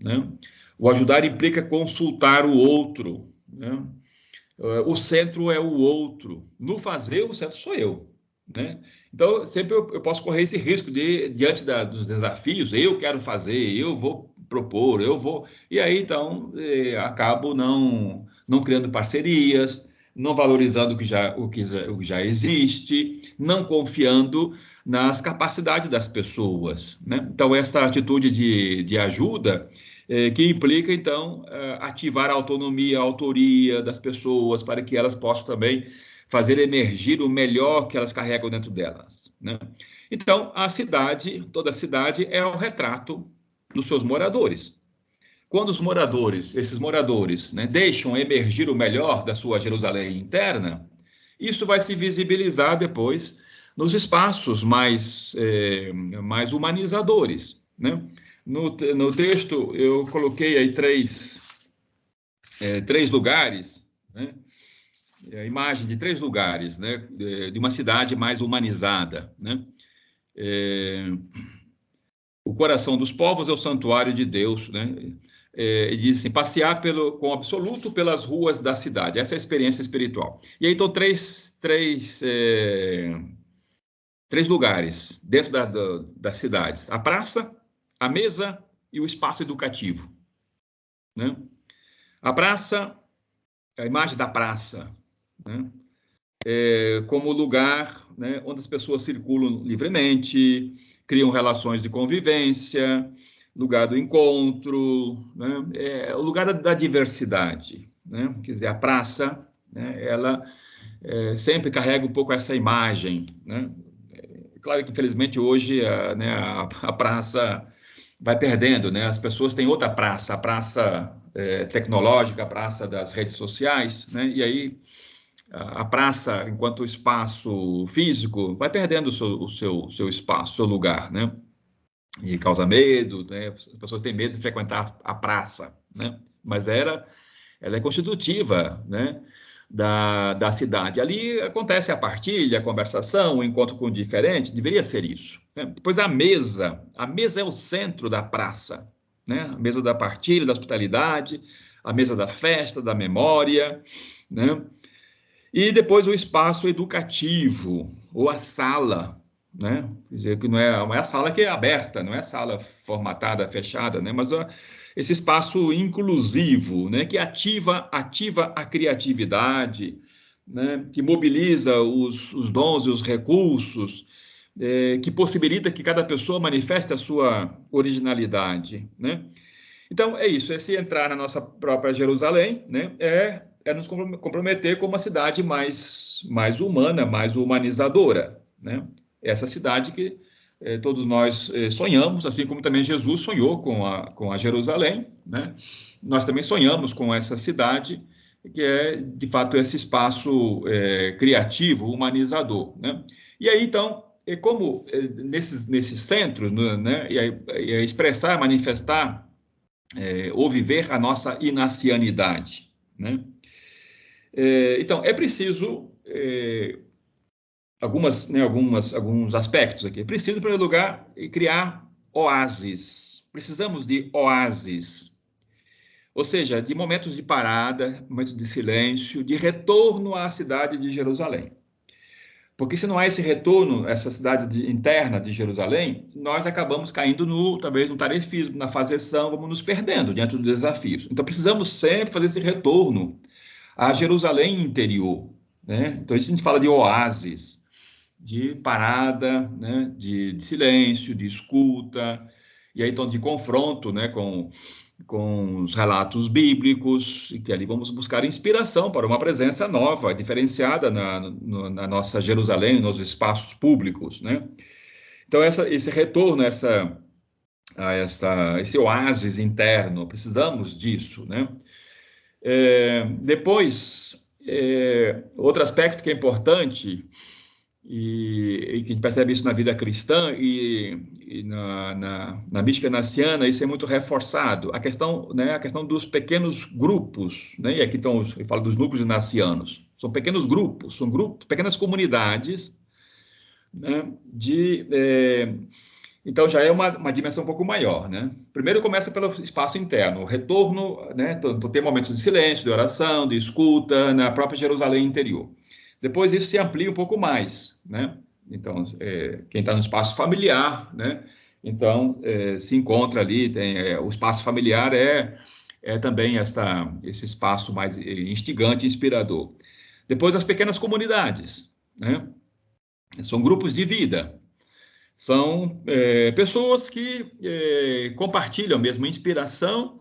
né? O ajudar implica consultar o outro, né? O centro é o outro. No fazer, o centro sou eu, né? Então, sempre eu posso correr esse risco diante dos desafios, eu quero fazer, eu vou propor, eu vou... E aí, então, acabo não criando parcerias, não valorizando o que já existe, não confiando nas capacidades das pessoas, né? Então, essa atitude de ajuda que implica, então, ativar a autonomia, a autoria das pessoas para que elas possam também fazer emergir o melhor que elas carregam dentro delas, né? Então, toda a cidade é o retrato dos seus moradores. Quando esses moradores, né, deixam emergir o melhor da sua Jerusalém interna, isso vai se visibilizar depois nos espaços mais humanizadores, né? No texto, eu coloquei aí três lugares, né? A imagem de 3 lugares, né? De uma cidade mais humanizada, né? O coração dos povos é o santuário de Deus, né? Ele diz assim, passear com absoluto pelas ruas da cidade. Essa é a experiência espiritual. E aí estão três lugares dentro das cidades: a praça, a mesa e o espaço educativo, né? A praça, a imagem da praça, né? Como lugar, né, onde as pessoas circulam livremente, criam relações de convivência, lugar do encontro, né? É o lugar da diversidade, né? Quer dizer, a praça, né, ela sempre carrega um pouco essa imagem, né? Claro que, infelizmente, hoje a praça vai perdendo, né? As pessoas têm outra praça, a praça tecnológica, a praça das redes sociais, né? E aí a praça, enquanto espaço físico, vai perdendo o seu espaço, o seu lugar, né? E causa medo, né? As pessoas têm medo de frequentar a praça, né? Mas ela é constitutiva, né? Da cidade. Ali acontece a partilha, a conversação, o encontro com o diferente, deveria ser isso, né? Depois a mesa é o centro da praça, né? A mesa da partilha, da hospitalidade, a mesa da festa, da memória, né? E depois o espaço educativo, ou a sala, né? Quer dizer, que não é a sala que é aberta, não é a sala formatada, fechada, né? Mas esse espaço inclusivo, né? Que ativa a criatividade, né? Que mobiliza os dons e os recursos, que possibilita que cada pessoa manifeste a sua originalidade, né? Então, é isso. Se entrar na nossa própria Jerusalém, né, nos comprometer com uma cidade mais humana, mais humanizadora, né? Essa cidade que todos nós sonhamos, assim como também Jesus sonhou com a Jerusalém, né? Nós também sonhamos com essa cidade, que é, de fato, esse espaço criativo, humanizador, né? E aí, então, como nesses centros, né, e expressar, manifestar ou viver a nossa inacianidade, né? Então, é preciso alguns aspectos aqui. É preciso, em primeiro lugar, criar oásis. Precisamos de oásis, ou seja, de momentos de parada, momentos de silêncio, de retorno à cidade de Jerusalém. Porque se não há esse retorno, essa cidade interna de Jerusalém, nós acabamos caindo talvez no tarefismo, na fazeção, vamos nos perdendo diante dos desafios. Então precisamos sempre fazer esse retorno à Jerusalém interior, né? Então isso a gente fala de oásis, de parada, né? De silêncio, de escuta, e aí então de confronto, né? Com os relatos bíblicos, e que ali vamos buscar inspiração para uma presença nova, diferenciada na nossa Jerusalém, nos espaços públicos, né? Então, esse retorno, esse oásis interno, precisamos disso, né? Depois, outro aspecto que é importante, e que a gente percebe isso na vida cristã e na mística naciana, isso é muito reforçado. A questão dos pequenos grupos, né? E aqui eu falo dos núcleos nacianos. São pequenos grupos, são grupos, pequenas comunidades, né? Então já é uma dimensão um pouco maior, né? Primeiro começa pelo espaço interno, o retorno, né? Então, ter momentos de silêncio, de oração, de escuta na própria Jerusalém interior. Depois isso se amplia um pouco mais, né? Então, quem está no espaço familiar, né? Então, se encontra ali, o espaço familiar também esse espaço mais instigante, inspirador. Depois, as pequenas comunidades, né? São grupos de vida. São pessoas que compartilham a mesma inspiração,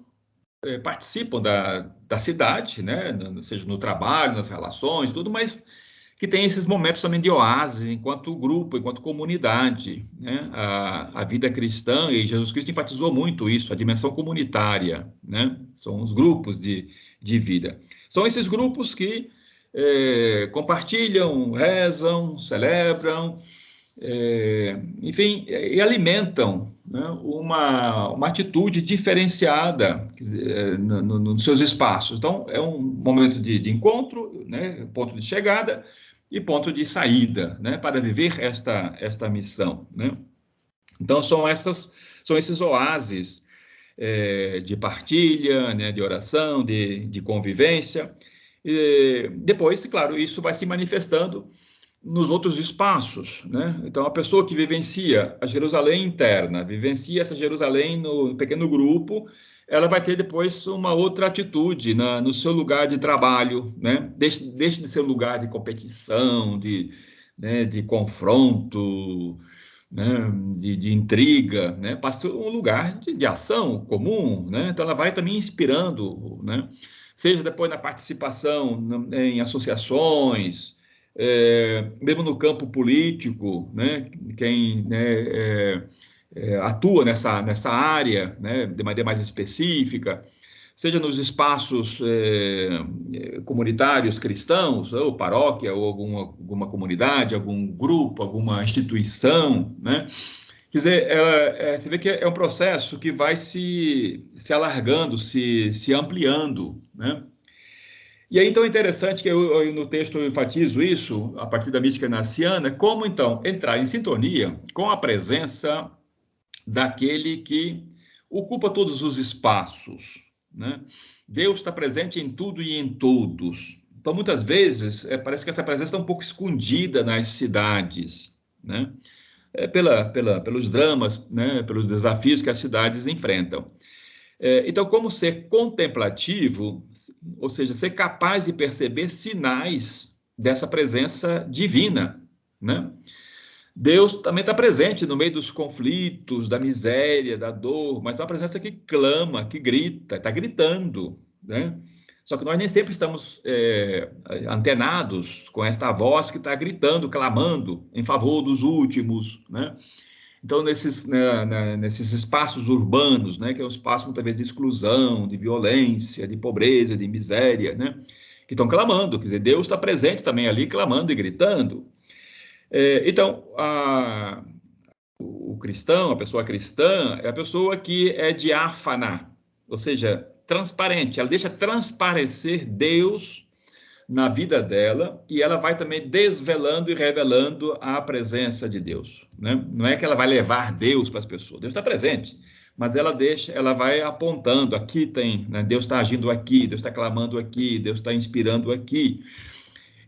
participam da cidade, né? Seja no trabalho, nas relações, tudo, mas que tem esses momentos também de oásis, enquanto grupo, enquanto comunidade, né? A vida cristã, e Jesus Cristo enfatizou muito isso, a dimensão comunitária, né? São os grupos de vida. São esses grupos que compartilham, rezam, celebram, enfim, e alimentam, né, uma atitude diferenciada, quer dizer, nos seus espaços. Então, é um momento de encontro, né, ponto de chegada e ponto de saída, né, para viver esta missão, né? Então, são esses oásis de partilha, né, de oração, de convivência. E depois, claro, isso vai se manifestando nos outros espaços, né? Então, a pessoa que vivencia a Jerusalém interna, vivencia essa Jerusalém no pequeno grupo, ela vai ter depois uma outra atitude no seu lugar de trabalho, né? Deixa de ser um lugar de competição, né, de confronto, né, de intriga, né? Passa um lugar de ação comum, né? Então, ela vai também inspirando, né? Seja depois na participação em associações, mesmo no campo político, né, quem, né, atua nessa área, né, de maneira mais específica, seja nos espaços comunitários cristãos, ou paróquia, ou alguma comunidade, algum grupo, alguma instituição, né? Quer dizer, você vê que é um processo que vai se alargando, se ampliando, né? E aí, então, é interessante que eu no texto eu enfatizo isso, a partir da mística ignaciana, como, então, entrar em sintonia com a presença daquele que ocupa todos os espaços, né? Deus está presente em tudo e em todos. Então, muitas vezes, parece que essa presença está um pouco escondida nas cidades, né? Pelos dramas, né? Pelos desafios que as cidades enfrentam. Então, como ser contemplativo, ou seja, ser capaz de perceber sinais dessa presença divina, né? Deus também está presente no meio dos conflitos, da miséria, da dor, mas é uma presença que clama, que grita, está gritando, né? Só que nós nem sempre estamos antenados com esta voz que está gritando, clamando em favor dos últimos, né? Então, nesses espaços urbanos, né, que é um espaço muitas vezes de exclusão, de violência, de pobreza, de miséria, né, que estão clamando, quer dizer, Deus está presente também ali, clamando e gritando. Então, o cristão, a pessoa cristã, é a pessoa que é diáfana, ou seja, transparente, ela deixa transparecer Deus na vida dela, e ela vai também desvelando e revelando a presença de Deus, né? Não é que ela vai levar Deus para as pessoas, Deus está presente, mas ela vai apontando, aqui tem, né? Deus está agindo aqui, Deus está clamando aqui, Deus está inspirando aqui.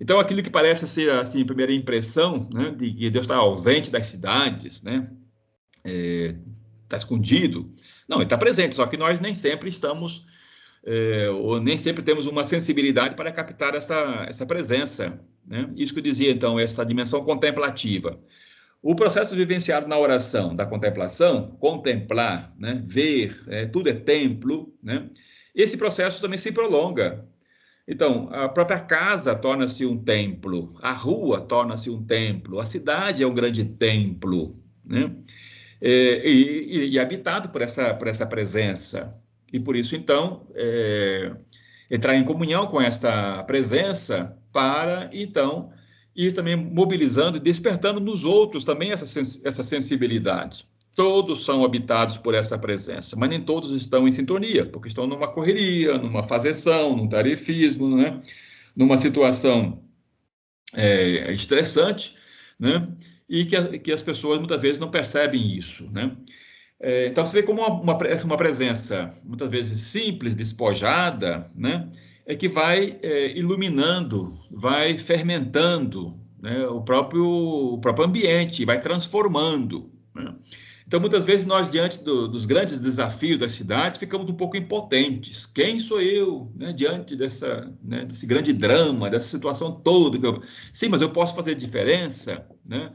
Então, aquilo que parece ser, assim, a primeira impressão, né, de que Deus está ausente das cidades, né, está escondido, não, ele está presente, só que nós nem sempre estamos ou nem sempre temos uma sensibilidade para captar essa presença, né? Isso que eu dizia, então, essa dimensão contemplativa. O processo vivenciado na oração, da contemplação, contemplar, né? Ver, tudo é templo, né? Esse processo também se prolonga. Então, a própria casa torna-se um templo, a rua torna-se um templo, a cidade é um grande templo, né? E habitado por essa presença. E por isso, então, entrar em comunhão com esta presença para, então, ir também mobilizando e despertando nos outros também essa sensibilidade. Todos são habitados por essa presença, mas nem todos estão em sintonia, porque estão numa correria, numa fazeção, num tarefismo, né? Numa situação estressante, né? E que as pessoas muitas vezes não percebem isso, né? Então, você vê como uma presença, muitas vezes simples, despojada, né, que vai iluminando, vai fermentando, né, o próprio ambiente, vai transformando, né? Então, muitas vezes, nós, diante dos grandes desafios das cidades, ficamos um pouco impotentes. Quem sou eu, né, diante desse grande drama, dessa situação toda? Sim, mas eu posso fazer diferença, né,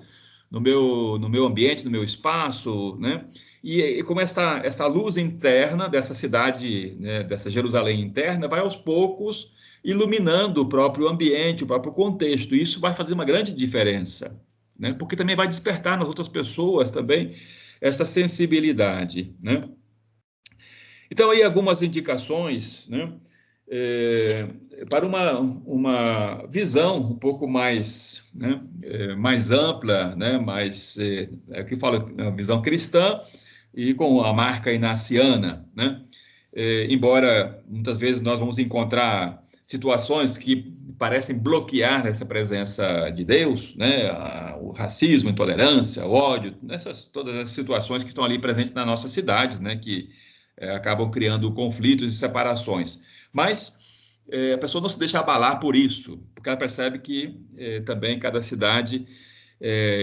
no meu ambiente, no meu espaço, né? E como essa luz interna dessa cidade, né, dessa Jerusalém interna, vai aos poucos iluminando o próprio ambiente, o próprio contexto. E isso vai fazer uma grande diferença, né? Porque também vai despertar nas outras pessoas também essa sensibilidade, né? Então, aí algumas indicações, né? para uma visão um pouco mais, né, mais ampla, né, mais, é o que eu falo, uma visão cristã e com a marca inaciana, né? Embora muitas vezes nós vamos encontrar situações que parecem bloquear essa presença de Deus, né? O racismo, a intolerância, o ódio, todas as situações que estão ali presentes nas nossas cidades, né? Que acabam criando conflitos e separações. Mas a pessoa não se deixa abalar por isso, porque ela percebe que também cada cidade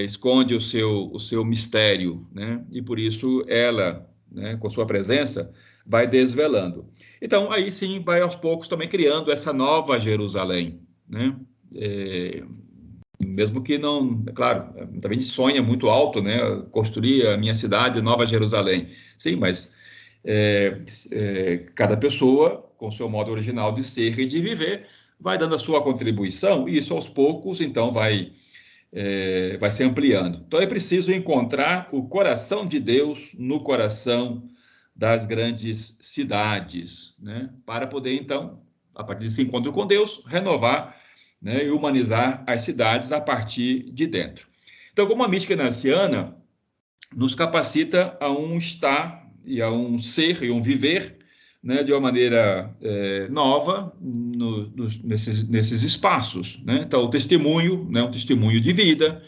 esconde o seu mistério, né? E por isso ela, né, com sua presença, vai desvelando. Então, aí sim, vai aos poucos também criando essa nova Jerusalém, né? Mesmo que não, é claro, também sonha muito alto, né? Construir a minha cidade, Nova Jerusalém. Sim, mas cada pessoa, com o seu modo original de ser e de viver, vai dando a sua contribuição, e isso aos poucos, então, vai se ampliando. Então, é preciso encontrar o coração de Deus no coração das grandes cidades, né? Para poder, então, a partir desse encontro com Deus, renovar, né, e humanizar as cidades a partir de dentro. Então, como a mística inaciana nos capacita a um estar e a um ser e um viver, né, de uma maneira nova nesses espaços, né? Então, o testemunho, né, um testemunho de vida,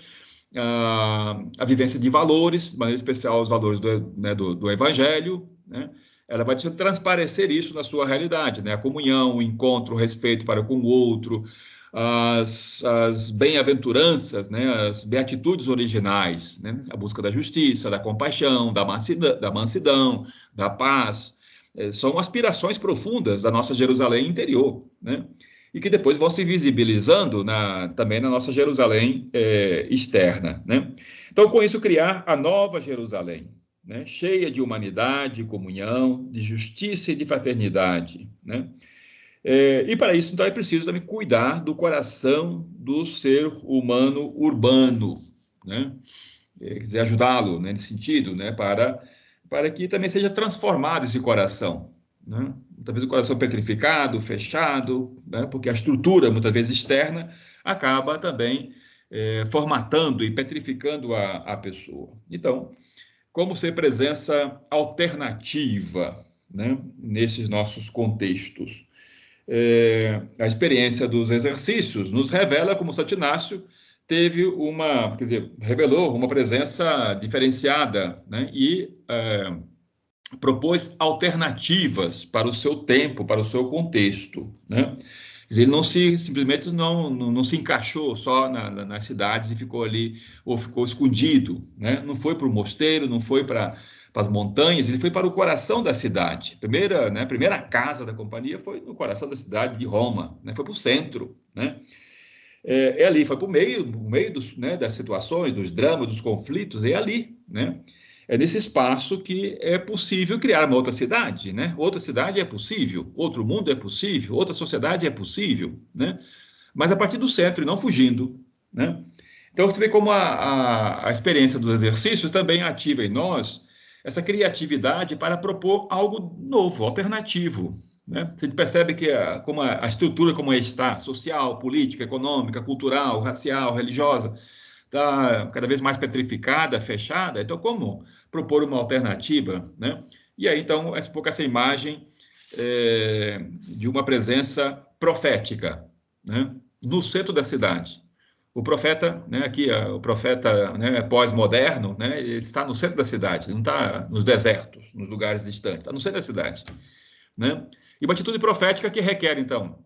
a vivência de valores, de maneira especial os valores do Evangelho, né? Ela vai transparecer isso na sua realidade, né? A comunhão, o encontro, o respeito para com o outro, as bem-aventuranças, né? As beatitudes originais, né? A busca da justiça, da compaixão, da mansidão, da paz, são aspirações profundas da nossa Jerusalém interior, né? E que depois vão se visibilizando também na nossa Jerusalém externa, né? Então, com isso, criar a nova Jerusalém, né? Cheia de humanidade, de comunhão, de justiça e de fraternidade, né? E para isso, então, é preciso também cuidar do coração do ser humano urbano, né? Quer dizer, ajudá-lo, né, nesse sentido, né, para que também seja transformado esse coração, né? Talvez o coração petrificado, fechado, né, porque a estrutura, muitas vezes externa, acaba também formatando e petrificando a pessoa. Então, como ser presença alternativa, né, nesses nossos contextos? A experiência dos exercícios nos revela como Santo Inácio teve revelou uma presença diferenciada, né? E propôs alternativas para o seu tempo, para o seu contexto, né? Quer dizer, ele simplesmente não se encaixou só nas cidades e ficou ali, ou ficou escondido, né? Não foi para o mosteiro, não foi para as montanhas, ele foi para o coração da cidade. A primeira casa da companhia foi no coração da cidade de Roma, né? Foi para o centro, né? Ali, foi para o meio das situações, dos dramas, dos conflitos, é ali, né? É nesse espaço que é possível criar uma outra cidade, né? Outra cidade é possível, outro mundo é possível, outra sociedade é possível, né? Mas a partir do centro e não fugindo, né? Então, você vê como a experiência dos exercícios também ativa em nós essa criatividade para propor algo novo, alternativo, né? Você percebe que como a estrutura como está, social, política, econômica, cultural, racial, religiosa, está cada vez mais petrificada, fechada. Então, como propor uma alternativa, né? E aí, então, essa imagem de uma presença profética, né, no centro da cidade. O profeta, né, aqui, o profeta, né, pós-moderno, né, ele está no centro da cidade, não está nos desertos, nos lugares distantes, está no centro da cidade, né? E uma atitude profética que requer, então,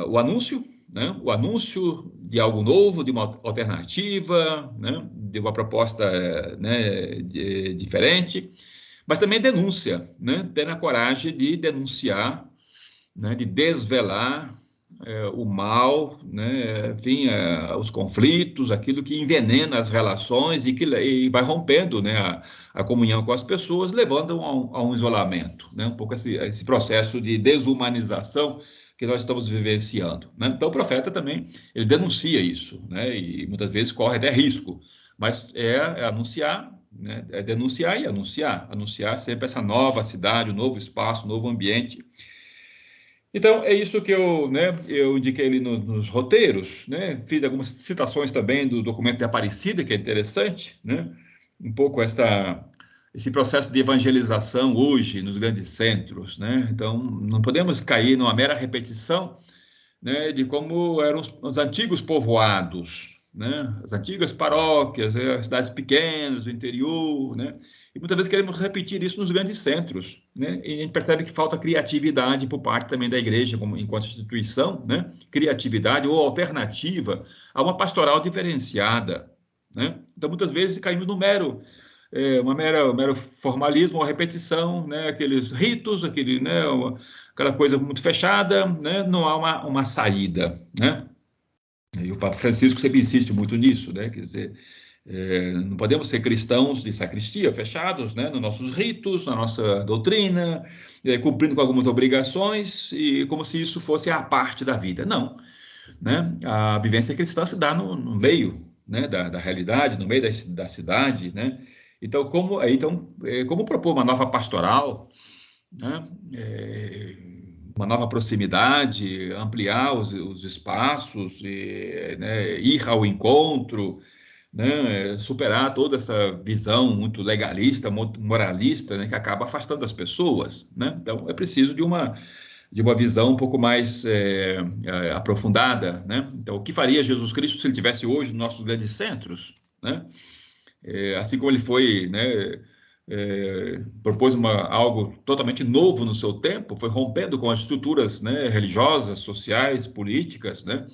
o anúncio, né? O anúncio de algo novo, de uma alternativa, né? De uma proposta, né, diferente, mas também denúncia, né? Ter a coragem de denunciar, né? De desvelar o mal, né? Enfim, os conflitos, aquilo que envenena as relações e vai rompendo, né? A comunhão com as pessoas, levando a um isolamento, né? Um pouco esse processo de desumanização que nós estamos vivenciando, né? Então, o profeta também, ele denuncia isso, né? E muitas vezes corre até risco, mas é anunciar, né? É denunciar e anunciar. Anunciar sempre essa nova cidade, um novo espaço, um novo ambiente. Então, é isso que eu indiquei ali nos roteiros, né? Fiz algumas citações também do documento de Aparecida, que é interessante, né? Um pouco esse processo de evangelização hoje nos grandes centros, né? Então, não podemos cair numa mera repetição, né, de como eram os antigos povoados, né? As antigas paróquias, as cidades pequenas do interior, né? E muitas vezes queremos repetir isso nos grandes centros, né? E a gente percebe que falta criatividade por parte também da igreja, enquanto instituição, né? Criatividade ou alternativa a uma pastoral diferenciada, né? Então, muitas vezes caímos no mero formalismo ou repetição, né? Aqueles ritos, aquela coisa muito fechada, né? Não há uma saída, né? E o Papa Francisco sempre insiste muito nisso, né? Quer dizer, não podemos ser cristãos de sacristia, fechados, né? Nos nossos ritos, na nossa doutrina, cumprindo com algumas obrigações, e como se isso fosse a parte da vida. Não, né? A vivência cristã se dá no meio, né? da realidade, no meio da cidade, né? Então, como propor uma nova pastoral, né? Uma nova proximidade, ampliar os espaços, né? Ir ao encontro, né? Superar toda essa visão muito legalista, muito moralista, né? Que acaba afastando as pessoas, né? Então, é preciso de uma visão um pouco mais aprofundada, né? Então, o que faria Jesus Cristo se ele tivesse hoje nos nossos grandes centros, né? Assim como ele foi, né, propôs algo totalmente novo no seu tempo, foi rompendo com as estruturas, né, religiosas, sociais, políticas, né?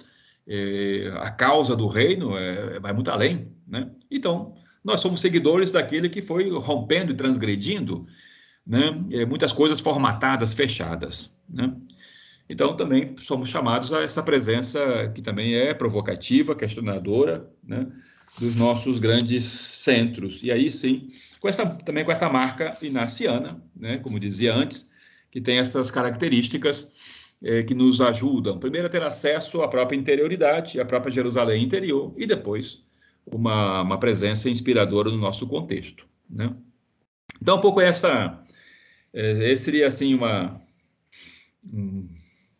A causa do reino vai muito além, né? Então, nós somos seguidores daquele que foi rompendo e transgredindo, né, muitas coisas formatadas, fechadas, né? Então, também somos chamados a essa presença que também é provocativa, questionadora, né, dos nossos grandes centros. E aí, sim, também com essa marca inaciana, né, como dizia antes, que tem essas características que nos ajudam, primeiro, a ter acesso à própria interioridade, à própria Jerusalém interior, e depois uma presença inspiradora no nosso contexto, né? Então, um pouco esse seria, assim, uma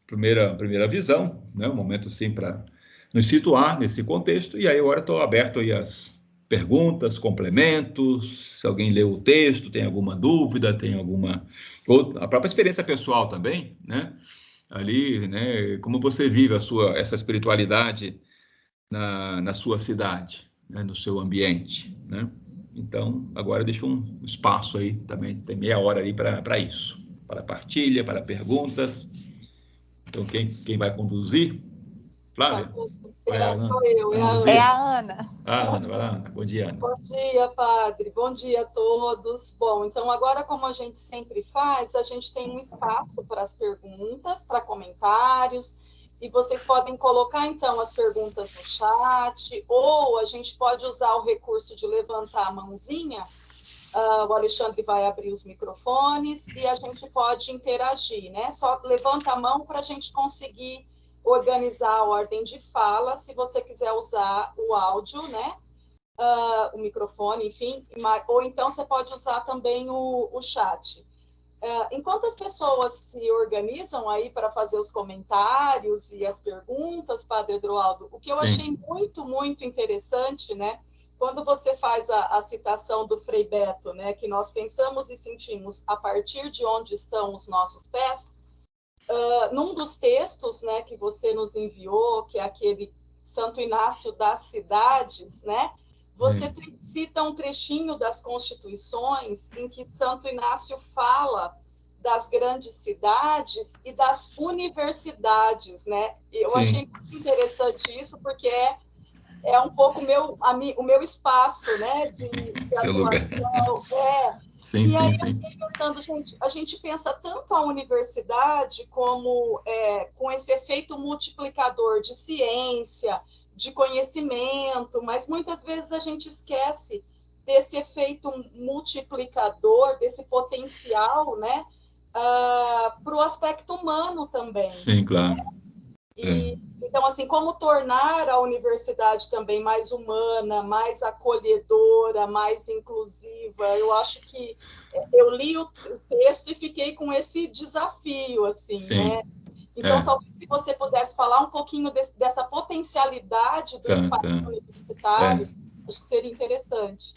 primeira visão, né? Um momento assim para nos situar nesse contexto. E aí agora estou aberto aí às perguntas, complementos. Se alguém leu o texto, tem alguma dúvida, tem alguma ou a própria experiência pessoal também, né? Ali, né? Como você vive essa espiritualidade na sua cidade, né? No seu ambiente, né? Então, agora deixo um espaço aí também, tem meia hora ali para isso, para partilha, para perguntas. Então, quem vai conduzir? Flávia? Sou eu, é a Ana. É a Ana. Ana, vai lá, Ana. Bom dia, Ana. Bom dia, padre. Bom dia a todos. Bom, então agora, como a gente sempre faz, a gente tem um espaço para as perguntas, para comentários, e vocês podem colocar, então, as perguntas no chat, ou a gente pode usar o recurso de levantar a mãozinha. O Alexandre vai abrir os microfones e a gente pode interagir, né? Só levanta a mão para a gente conseguir organizar a ordem de fala, se você quiser usar o áudio, né? O microfone, enfim, ou então você pode usar também o chat. Enquanto as pessoas se organizam aí para fazer os comentários e as perguntas, Padre Edroaldo, o que eu achei muito, muito interessante, né? Quando você faz a citação do Frei Beto, né, que nós pensamos e sentimos a partir de onde estão os nossos pés, num dos textos, né, que você nos enviou, que é aquele Santo Inácio das Cidades, né, você cita um trechinho das Constituições em que Santo Inácio fala das grandes cidades e das universidades, né? Eu achei muito interessante isso, porque é um pouco o meu espaço, né, de seu lugar. E aí eu fiquei pensando, gente, a gente pensa tanto a universidade como com esse efeito multiplicador de ciência, de conhecimento, mas muitas vezes a gente esquece desse efeito multiplicador, desse potencial, né, para o aspecto humano também. Sim, claro. E Então, assim, como tornar a universidade também mais humana, mais acolhedora, mais inclusiva? Eu acho que eu li o texto e fiquei com esse desafio, assim, Sim. né? Então, talvez se você pudesse falar um pouquinho dessa potencialidade do espaço universitário, acho que seria interessante.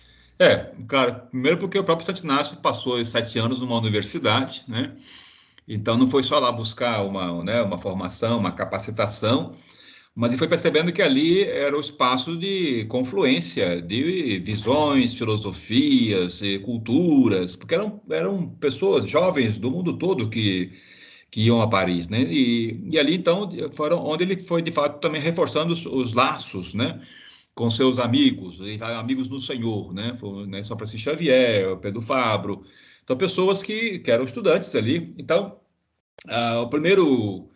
Claro, primeiro porque o próprio Santo Inácio passou 7 anos numa universidade, né? Então não foi só lá buscar uma formação, uma capacitação, mas ele foi percebendo que ali era o espaço de confluência de visões, filosofias, e culturas, porque eram pessoas jovens do mundo todo que iam a Paris, né? E ali então foram onde ele foi de fato também reforçando os laços, né? Com seus amigos, amigos do Senhor, né? Foi, né? São Francisco Xavier, Pedro Fabro, então pessoas que eram estudantes ali. Então, o primeiro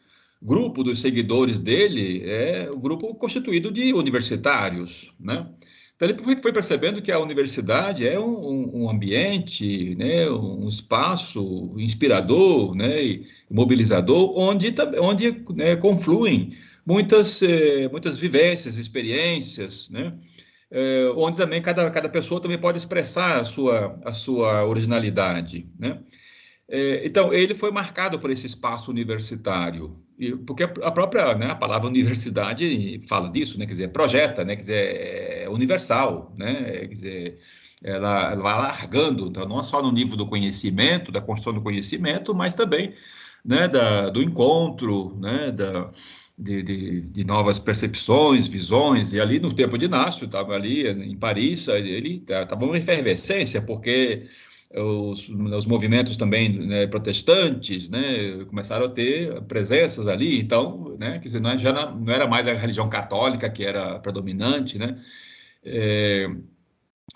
grupo dos seguidores dele é o grupo constituído de universitários, né? Então ele foi percebendo que a universidade é um ambiente, né, um espaço inspirador, né, e mobilizador, onde né, confluem muitas vivências, experiências, né, onde também cada pessoa também pode expressar a sua originalidade, né? Então, ele foi marcado por esse espaço universitário, porque a própria, né, a palavra universidade fala disso, né, quer dizer, projeta, né, quer dizer, é universal, né, quer dizer, ela vai alargando, então, não só no nível do conhecimento, da construção do conhecimento, mas também, né, do encontro, né, de novas percepções, visões, e ali no tempo de Inácio, estava ali em Paris, ele estava uma efervescência, porque os movimentos também, né, protestantes, né, começaram a ter presenças ali, então, né, quer dizer, já não era mais a religião católica que era predominante, né,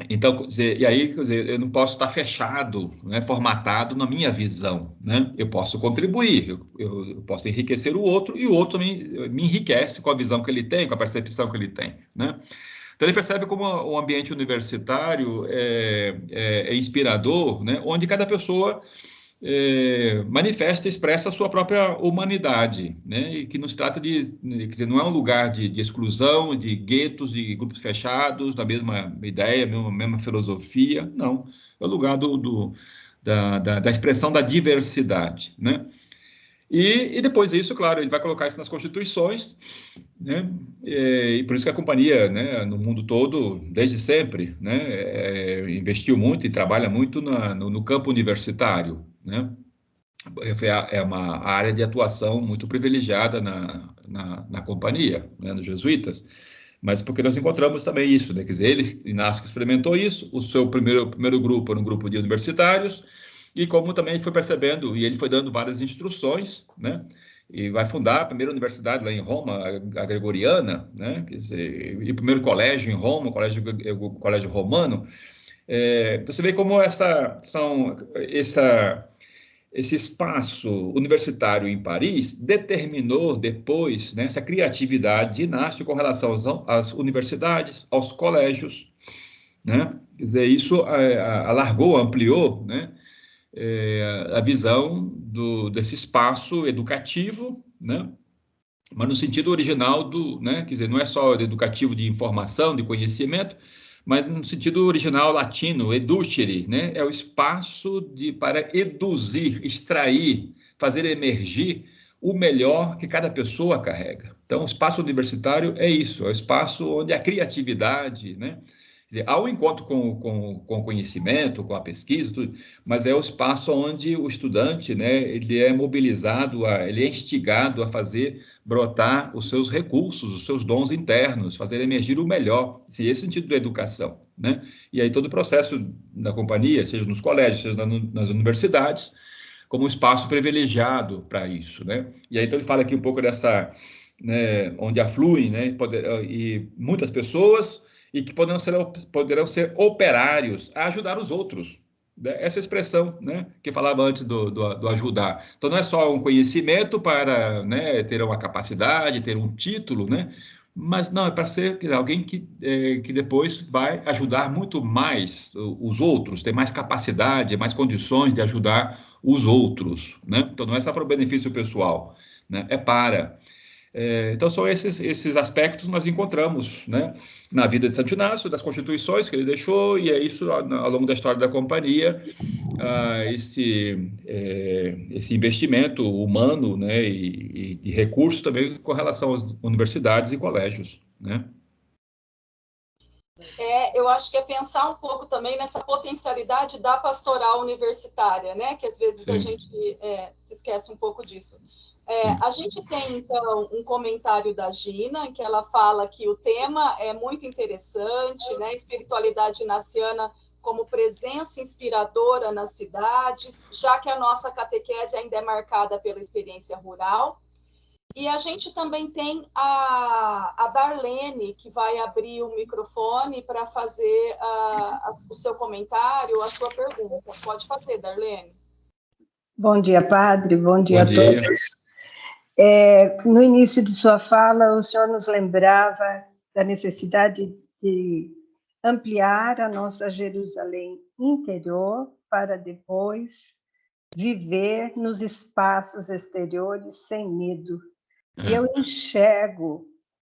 então, quer dizer, e aí, quer dizer, eu não posso estar fechado, né, formatado na minha visão, né, eu posso contribuir, eu posso enriquecer o outro, e o outro também me enriquece com a visão que ele tem, com a percepção que ele tem, né. Então, ele percebe como o ambiente universitário é inspirador, né? Onde cada pessoa manifesta e expressa a sua própria humanidade, né? E que não se trata quer dizer, não é um lugar de exclusão, de guetos, de grupos fechados, da mesma ideia, mesma filosofia, não. É o lugar da expressão da diversidade, né? E depois disso, claro, ele vai colocar isso nas constituições, né? E por isso que a companhia, né, no mundo todo, desde sempre, né, investiu muito e trabalha muito no campo universitário, né? É uma área de atuação muito privilegiada na companhia, né, nos jesuítas. Mas porque nós encontramos também isso, né? Quer dizer, ele, Inácio, experimentou isso, o seu primeiro grupo era um grupo de universitários, e como também foi percebendo, e ele foi dando várias instruções, né? E vai fundar a primeira universidade lá em Roma, a Gregoriana, né? Quer dizer, e o primeiro colégio em Roma, o colégio romano. Então você vê como esse espaço universitário em Paris determinou depois, né, essa criatividade de Inácio com relação às universidades, aos colégios, né? Quer dizer, isso alargou, ampliou, né, a visão desse espaço educativo, né? Mas no sentido original né? Quer dizer, não é só educativo de informação, de conhecimento, mas no sentido original latino, educere, né? É o espaço para eduzir, extrair, fazer emergir o melhor que cada pessoa carrega. Então, o espaço universitário é isso, é o espaço onde a criatividade, né? Quer dizer, há um encontro com o conhecimento, com a pesquisa, tudo, mas é o espaço onde o estudante, né, ele é mobilizado, ele é instigado a fazer brotar os seus recursos, os seus dons internos, fazer emergir o melhor. Esse é o sentido da educação, né? E aí todo o processo da companhia, seja nos colégios, seja nas universidades, como um espaço privilegiado para isso, né? E aí então ele fala aqui um pouco dessa, né, onde afluem, né, e muitas pessoas e que poderão ser operários a ajudar os outros. Essa expressão, né, que falava antes do ajudar. Então, não é só um conhecimento para, né, ter uma capacidade, ter um título, né, mas não, é para ser alguém que depois vai ajudar muito mais os outros, ter mais capacidade, mais condições de ajudar os outros, né? Então, não é só para o benefício pessoal, né, é para... Então, são esses aspectos que nós encontramos, né, na vida de Santo Inácio, das constituições que ele deixou, e é isso, ao longo da história da companhia, esse investimento humano, né, e de recursos também com relação às universidades e colégios, né? Eu acho que é pensar um pouco também nessa potencialidade da pastoral universitária, né? Que às vezes Sim. a gente se esquece um pouco disso. A gente tem, então, um comentário da Gina, em que ela fala que o tema é muito interessante, né? Espiritualidade ignaciana como presença inspiradora nas cidades, já que a nossa catequese ainda é marcada pela experiência rural. E a gente também tem a Darlene, que vai abrir o microfone para fazer o seu comentário, a sua pergunta. Pode fazer, Darlene. Bom dia, padre. Bom dia Bom dia. a todos. No início de sua fala, o senhor nos lembrava da necessidade de ampliar a nossa Jerusalém interior para depois viver nos espaços exteriores sem medo. E eu enxergo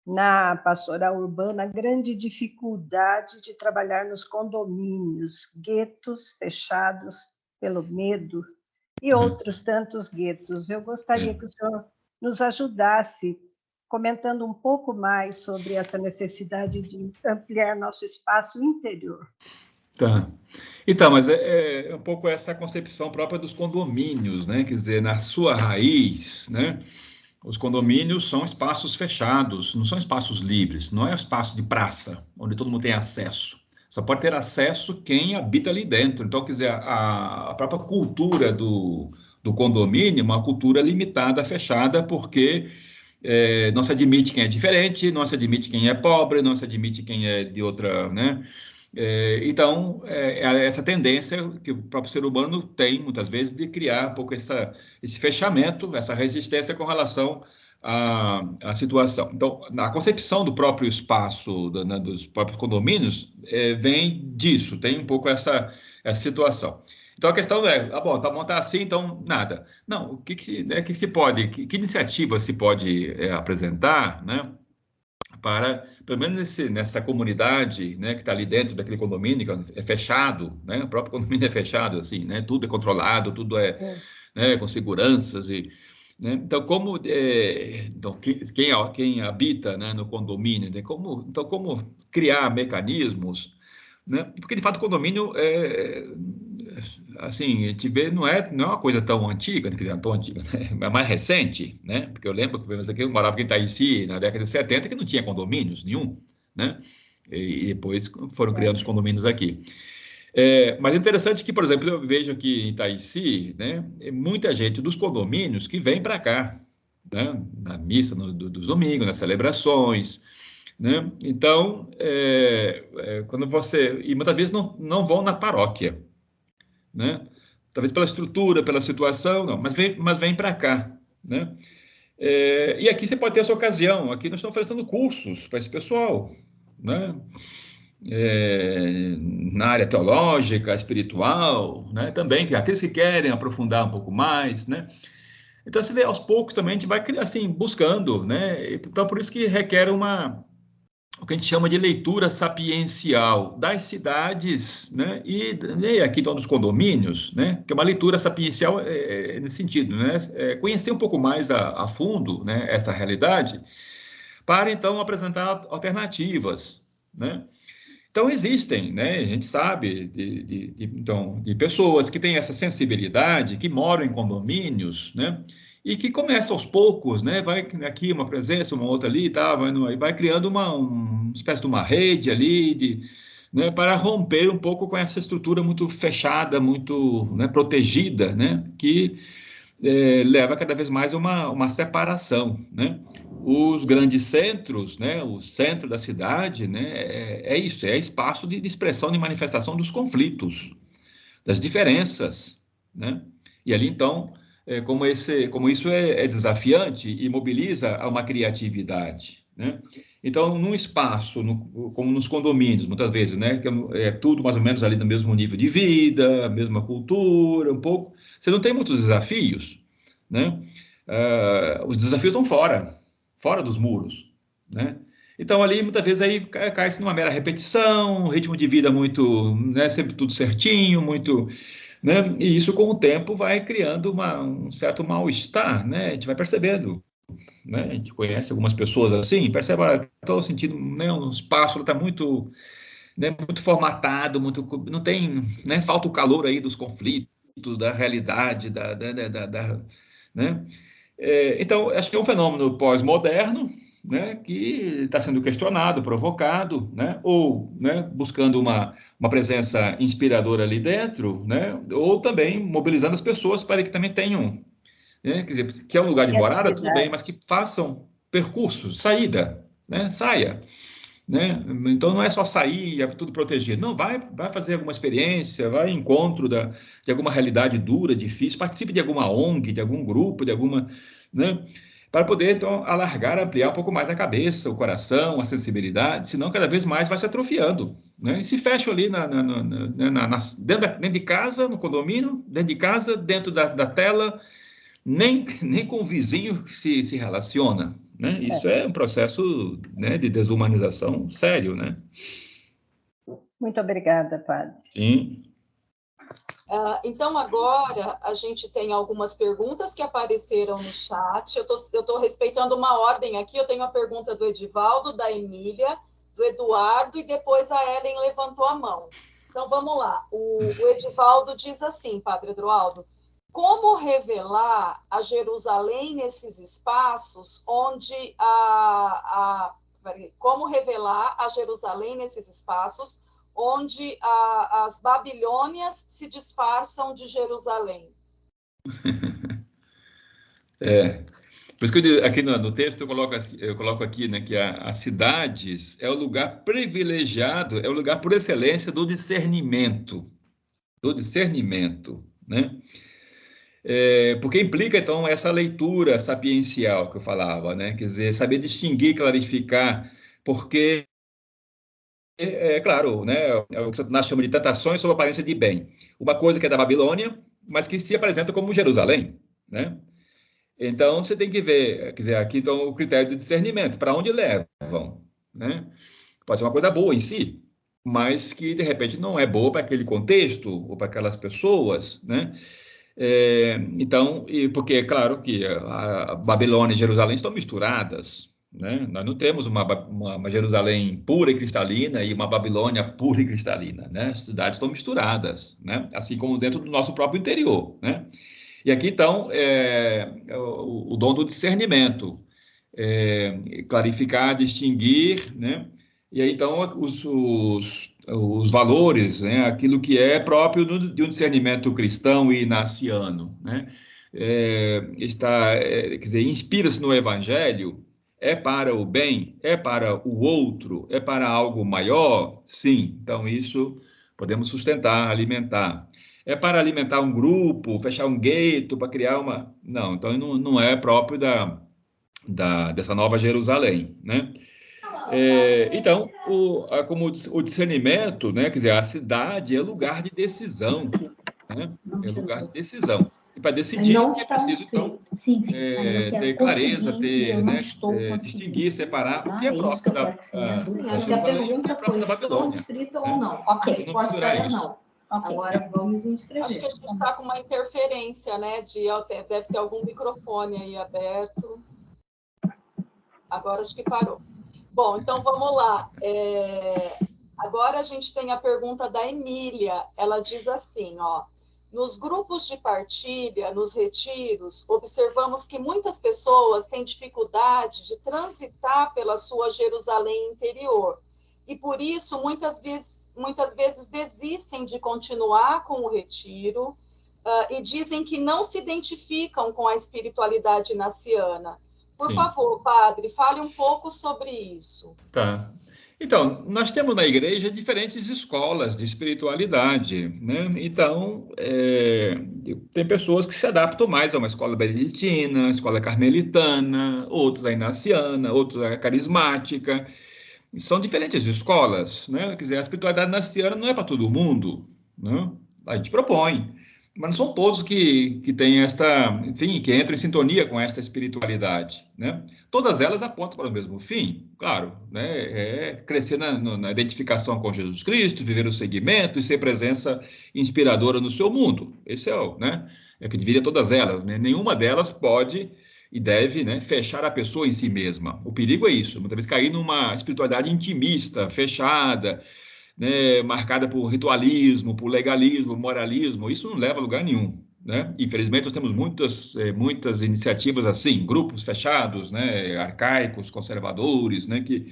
na pastoral urbana a grande dificuldade de trabalhar nos condomínios, guetos fechados pelo medo e outros tantos guetos. Eu gostaria que o senhor nos ajudasse comentando um pouco mais sobre essa necessidade de ampliar nosso espaço interior. Tá. Então, mas é um pouco essa concepção própria dos condomínios, né? Quer dizer, na sua raiz, né? Os condomínios são espaços fechados, não são espaços livres, não é um espaço de praça, onde todo mundo tem acesso. Só pode ter acesso quem habita ali dentro. Então, quer dizer, a própria cultura do condomínio é uma cultura limitada, fechada, porque não se admite quem é diferente, não se admite quem é pobre, não se admite quem é de outra, né? Então, essa tendência que o próprio ser humano tem, muitas vezes, de criar um pouco esse fechamento, essa resistência com relação à situação. Então, a concepção do próprio espaço, dos próprios condomínios, vem disso, tem um pouco essa situação. Então, a questão bom, tá bom, tá assim, então, nada. Não, o que se pode, que iniciativa se pode apresentar, né? Para, pelo menos nessa comunidade, né, que está ali dentro daquele condomínio, que é fechado, né, o próprio condomínio é fechado, assim, né, tudo é controlado, tudo né, com seguranças, né, então, quem habita, né, no condomínio, né, como criar mecanismos, né, porque, de fato, o condomínio assim, a gente vê, não é uma coisa tão antiga, tão antiga, né? É mais recente, né? Porque eu lembro que eu morava aqui em Itaici, na década de 70, que não tinha condomínios nenhum, né? E depois foram criando os condomínios aqui. Mas é interessante que, por exemplo, eu vejo aqui em Itaici, né? Muita gente dos condomínios que vem para cá, né? Na missa dos domingos, nas celebrações, né? Então, quando e muitas vezes não vão na paróquia, né? Talvez pela estrutura, pela situação, não, mas vem para cá, né? E aqui você pode ter essa ocasião. Aqui nós estamos oferecendo cursos para esse pessoal, né? Na área teológica, espiritual, né? Também aqueles que querem aprofundar um pouco mais, né? Então você vê, aos poucos também a gente vai assim buscando, né? Então por isso que requer o que a gente chama de leitura sapiencial das cidades, né? E aqui estão dos condomínios, né? Que é uma leitura sapiencial nesse sentido, né? Conhecer um pouco mais a fundo, né, essa realidade, para então apresentar alternativas, né? Então existem, né? A gente sabe de pessoas que têm essa sensibilidade, que moram em condomínios, né? E que começa aos poucos, né? Vai aqui uma presença, uma outra ali, tá? Vai criando uma espécie de uma rede ali, né? Para romper um pouco com essa estrutura muito fechada, muito, né, protegida, né? Que leva cada vez mais a uma separação, né? Os grandes centros, né? O centro da cidade, né? Isso, é espaço de expressão, de manifestação dos conflitos, das diferenças, né? E ali então como isso é desafiante e mobiliza uma criatividade, né? Então, num espaço, como nos condomínios, muitas vezes, né, que é tudo mais ou menos ali no mesmo nível de vida, mesma cultura, um pouco, você não tem muitos desafios, né? Os desafios estão fora, fora dos muros, né? Então, ali, muitas vezes, aí cai-se numa mera repetição, ritmo de vida muito, né, sempre tudo certinho, muito, né? E isso, com o tempo, vai criando um certo mal-estar, né? A gente vai percebendo, né? A gente conhece algumas pessoas assim, percebe, estou sentindo, né, um espaço, está muito, né, muito formatado, não tem, né? Falta o calor aí dos conflitos, da realidade, né? Então, acho que é um fenômeno pós-moderno, né, que está sendo questionado, provocado, né, ou, né, buscando uma presença inspiradora ali dentro, né, ou também mobilizando as pessoas para que também tenham, né, quer dizer, que é um lugar de morada, tudo bem, mas que façam percursos, saída, né, saia. Né? Então, não é só sair, é tudo protegido. Não, vai fazer alguma experiência, vai em encontro de alguma realidade dura, difícil, participe de alguma ONG, de algum grupo, de alguma, né? Para poder, então, alargar, ampliar um pouco mais a cabeça, o coração, a sensibilidade, senão cada vez mais vai se atrofiando, né? E se fecha ali dentro de casa, no condomínio, dentro de casa, dentro da tela, nem com o vizinho se relaciona, né? Isso é um processo, né, de desumanização sério, né? Muito obrigada, padre. Sim. Então, agora, a gente tem algumas perguntas que apareceram no chat. Eu estou respeitando uma ordem aqui. Eu tenho a pergunta do Edivaldo, da Emília, do Eduardo, e depois a Ellen levantou a mão. Então, vamos lá. O Edivaldo diz assim, Padre Eduardo: como revelar a Jerusalém nesses espaços onde como revelar a Jerusalém nesses espaços onde as Babilônias se disfarçam de Jerusalém? Por isso que aqui no texto eu coloco aqui, né, que as cidades é o lugar privilegiado, é o lugar por excelência do discernimento, né? Porque implica, então, essa leitura sapiencial que eu falava, né? Quer dizer, saber distinguir, clarificar, porque, claro, né, é o que Satanás chama de tentações sob aparência de bem. Uma coisa que é da Babilônia, mas que se apresenta como Jerusalém, né? Então, você tem que ver, quer dizer, aqui então o critério de discernimento, para onde levam, né? Pode ser uma coisa boa em si, mas que, de repente, não é boa para aquele contexto ou para aquelas pessoas, né? Então, porque é claro que a Babilônia e Jerusalém estão misturadas, né? Nós não temos uma Jerusalém pura e cristalina e uma Babilônia pura e cristalina, né? As cidades estão misturadas, né? Assim como dentro do nosso próprio interior, né? E aqui, então, o dom do discernimento, clarificar, distinguir, né? E aí, então, os valores, né? Aquilo que é próprio de um discernimento cristão e inaciano, né? Quer dizer, inspira-se no Evangelho, é para o bem, é para o outro, é para algo maior? Sim, então isso podemos sustentar, alimentar. É para alimentar um grupo, fechar um gueto, para criar uma... Não, então não é próprio dessa nova Jerusalém, né? Então, como o discernimento, né? Quer dizer, a cidade é lugar de decisão, né? É lugar de decisão. E para decidir é preciso, então, ter clareza, distinguir, separar o que é próprio da Jerusalém e o que é próprio da Babilônia. Ou não. Ok, não misturar isso. Okay. Agora vamos inscrever. Acho que a gente está com uma interferência, né? Deve ter algum microfone aí aberto. Agora acho que parou. Bom, então vamos lá. Agora a gente tem a pergunta da Emília. Ela diz assim, ó: nos grupos de partilha, nos retiros, observamos que muitas pessoas têm dificuldade de transitar pela sua Jerusalém interior. E por isso, muitas vezes desistem de continuar com o retiro e dizem que não se identificam com a espiritualidade inaciana. Por favor, padre, fale um pouco sobre isso. Tá. Então, nós temos na igreja diferentes escolas de espiritualidade, né? Então, tem pessoas que se adaptam mais a uma escola beneditina, escola carmelitana, outros a inaciana, outros a carismática. São diferentes escolas, né? Quer dizer, a espiritualidade inaciana não é para todo mundo, né? A gente propõe, Mas não são todos que têm enfim, que entram em sintonia com esta espiritualidade, né? Todas elas apontam para o mesmo fim, claro, né? É crescer na identificação com Jesus Cristo, viver o seguimento e ser presença inspiradora no seu mundo. Esse né? É o que deveria todas elas, né? Nenhuma delas pode e deve, né, fechar a pessoa em si mesma. O perigo é isso, muitas vezes cair numa espiritualidade intimista, fechada, né, marcada por ritualismo, por legalismo, moralismo. Isso não leva a lugar nenhum, né? Infelizmente, nós temos muitas iniciativas assim, grupos fechados, né, arcaicos, conservadores, né, que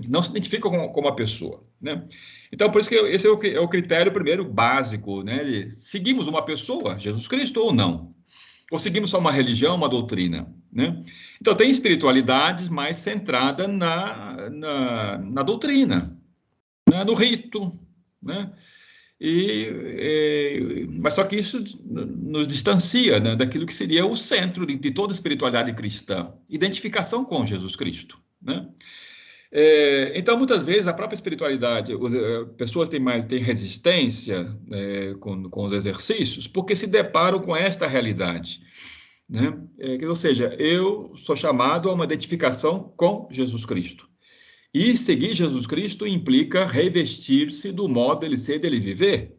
não se identificam com a pessoa, né? Então, por isso que esse é o critério primeiro básico, né? Seguimos uma pessoa, Jesus Cristo, ou não? Ou seguimos só uma religião, uma doutrina, né? Então, tem espiritualidades mais centradas na doutrina, né, no rito, né? Mas só que isso nos distancia, né, daquilo que seria o centro de toda a espiritualidade cristã, identificação com Jesus Cristo, né? Então, muitas vezes, a própria espiritualidade, pessoas têm resistência com os exercícios, porque se deparam com esta realidade, né? Ou seja, eu sou chamado a uma identificação com Jesus Cristo. E seguir Jesus Cristo implica revestir-se do modo dele ser, dele viver,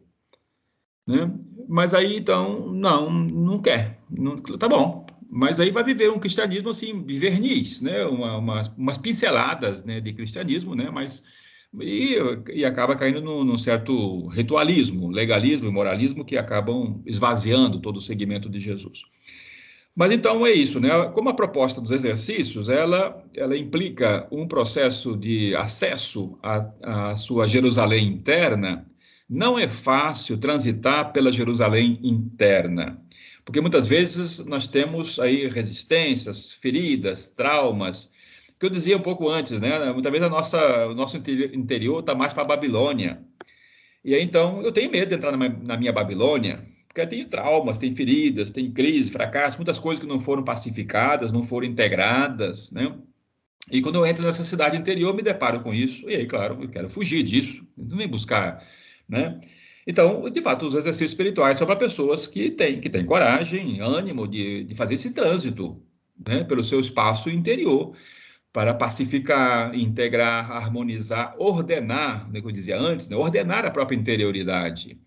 né? Mas aí, então, não quer. Não, tá bom, mas aí vai viver um cristianismo, assim, verniz, né? Umas pinceladas, né, de cristianismo, né? E acaba caindo num certo ritualismo, legalismo e moralismo que acabam esvaziando todo o segmento de Jesus. Mas então é isso, né? Como a proposta dos exercícios, ela implica um processo de acesso à sua Jerusalém interna, não é fácil transitar pela Jerusalém interna, porque muitas vezes nós temos aí resistências, feridas, traumas, que eu dizia um pouco antes, né? Muitas vezes o nosso interior está mais para a Babilônia. E aí, então, eu tenho medo de entrar na minha Babilônia, porque tem traumas, tem feridas, tem crise, fracasso, muitas coisas que não foram pacificadas, não foram integradas, né? E quando eu entro nessa cidade interior, eu me deparo com isso, e aí, claro, eu quero fugir disso, não vem buscar, né? Então, de fato, os exercícios espirituais são para pessoas que têm coragem, ânimo de fazer esse trânsito, né, pelo seu espaço interior, para pacificar, integrar, harmonizar, ordenar, como eu dizia antes, né, ordenar a própria interioridade.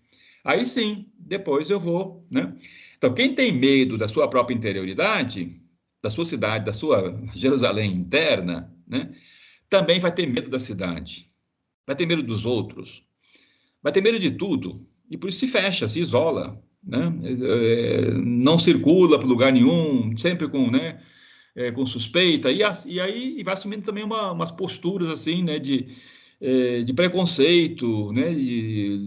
Aí sim, depois eu vou, né? Então, quem tem medo da sua própria interioridade, da sua cidade, da sua Jerusalém interna, né, também vai ter medo da cidade, vai ter medo dos outros, vai ter medo de tudo, e por isso se fecha, se isola, né? Não circula para lugar nenhum, sempre com, né, com suspeita, e aí vai assumindo também umas posturas assim, né, de preconceito, né,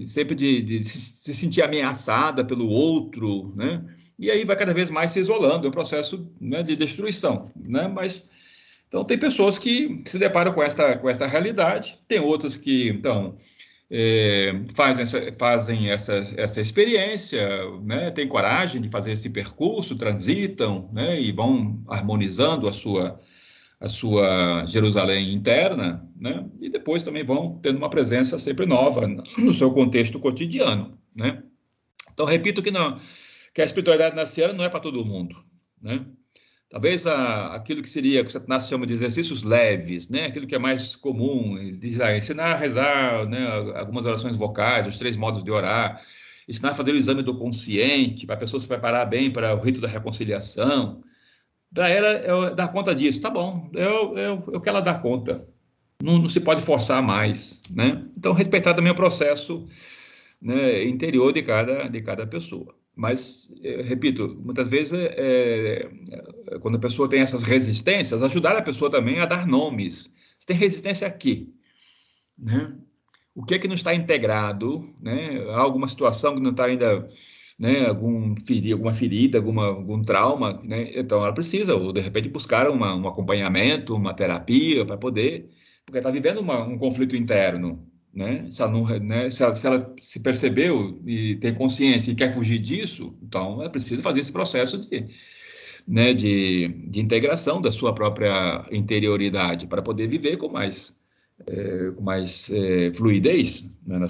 sempre de se sentir ameaçada pelo outro, né, e aí vai cada vez mais se isolando, é um processo, né, de destruição, né, mas então tem pessoas que se deparam com esta realidade, tem outras que, então, fazem essa experiência, né, têm coragem de fazer esse percurso, transitam, né, e vão harmonizando a sua Jerusalém interna, né? E depois também vão tendo uma presença sempre nova no seu contexto cotidiano, né? Então, repito que a espiritualidade naciana não é para todo mundo, né? Talvez aquilo que seria, que o Satanás chama de exercícios leves, né? Aquilo que é mais comum, ele diz ensinar a rezar, né? Algumas orações vocais, os 3 modos de orar, ensinar a fazer o exame do consciente, para a pessoa se preparar bem para o rito da reconciliação. Para ela dar conta disso, tá bom, eu que ela dá conta, não se pode forçar mais, né? Então, respeitar também o processo, né, interior de cada pessoa. Mas, repito, muitas vezes, quando a pessoa tem essas resistências, ajudar a pessoa também a dar nomes. Você tem resistência aqui, né? O que é que não está integrado, né? Há alguma situação que não está ainda, né, alguma ferida, algum trauma, né? Então ela precisa, ou de repente, buscar um acompanhamento, uma terapia para poder, porque está vivendo um conflito interno, né? Se ela, não, né, se ela se percebeu e tem consciência e quer fugir disso, então ela precisa fazer esse processo né, de integração da sua própria interioridade para poder viver com mais fluidez, né, na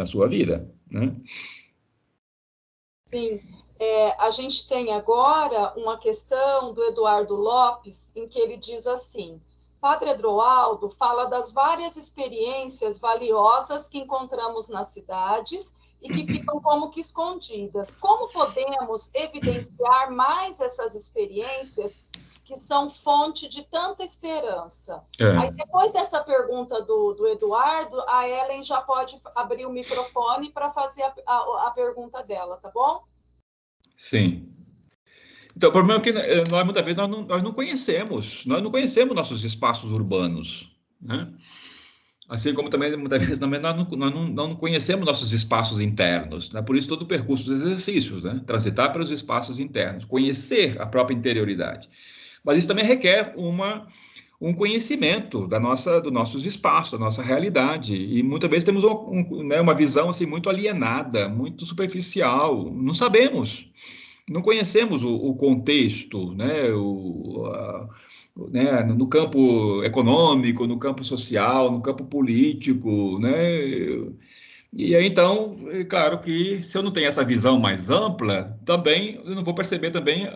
sua vida, né? Sim. A gente tem agora uma questão do Eduardo Lopes, em que ele diz assim: Padre Edroaldo fala das várias experiências valiosas que encontramos nas cidades e que ficam como que escondidas. Como podemos evidenciar mais essas experiências que são fonte de tanta esperança? Aí, depois dessa pergunta do Eduardo, a Ellen já pode abrir o microfone para fazer a pergunta dela, tá bom? Sim. Então, o problema é que nós, muitas vezes, nós não conhecemos nossos espaços urbanos, né? Assim como também, muitas vezes, também nós não conhecemos nossos espaços internos, né? Por isso, todo o percurso dos exercícios, né? Transitar pelos espaços internos, conhecer a própria interioridade. Mas isso também requer um conhecimento dos nossos espaços, da nossa realidade. E muitas vezes temos né, uma visão assim, muito alienada, muito superficial. Não sabemos, não conhecemos o contexto, né, né, no campo econômico, no campo social, no campo político, né? E aí, então, é claro que se eu não tenho essa visão mais ampla, também eu não vou perceber também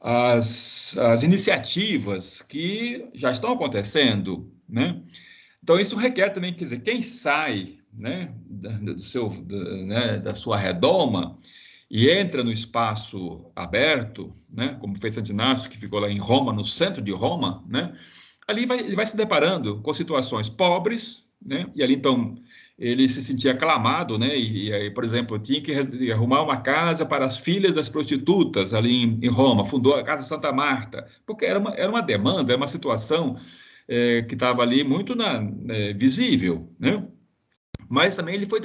as iniciativas que já estão acontecendo, né? Então, isso requer também, quer dizer, quem sai, né, da sua redoma e entra no espaço aberto, né, como fez Santo Inácio, que ficou lá em Roma, no centro de Roma, né, ali ele vai se deparando com situações pobres, né, e ali, então, ele se sentia aclamado, né? E aí, por exemplo, tinha que arrumar uma casa para as filhas das prostitutas ali em Roma, fundou a Casa Santa Marta, porque era uma demanda, era uma situação que estava ali muito visível, né? Mas também ele foi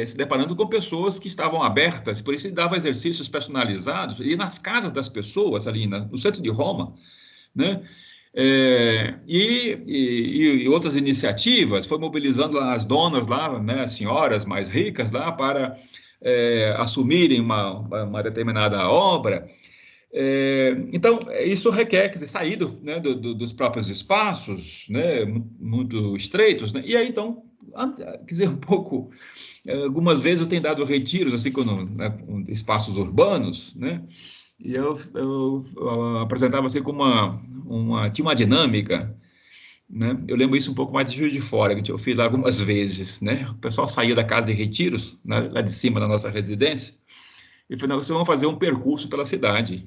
se deparando com pessoas que estavam abertas, por isso ele dava exercícios personalizados, e nas casas das pessoas ali no centro de Roma, né? E outras iniciativas, foi mobilizando as donas lá, né, as senhoras mais ricas lá, para assumirem uma determinada obra. Então, isso requer, quer dizer, sair né, dos próprios espaços, né, muito estreitos, né? E aí, então, quer dizer, um pouco, algumas vezes eu tenho dado retiros, assim, né, espaços urbanos, né? E eu apresentava assim como tinha uma dinâmica, né? Eu lembro isso um pouco mais de Juiz de Fora, que eu fiz lá algumas vezes, né? O pessoal saía da casa de retiros, né, lá de cima da nossa residência, e falou, vocês vão fazer um percurso pela cidade,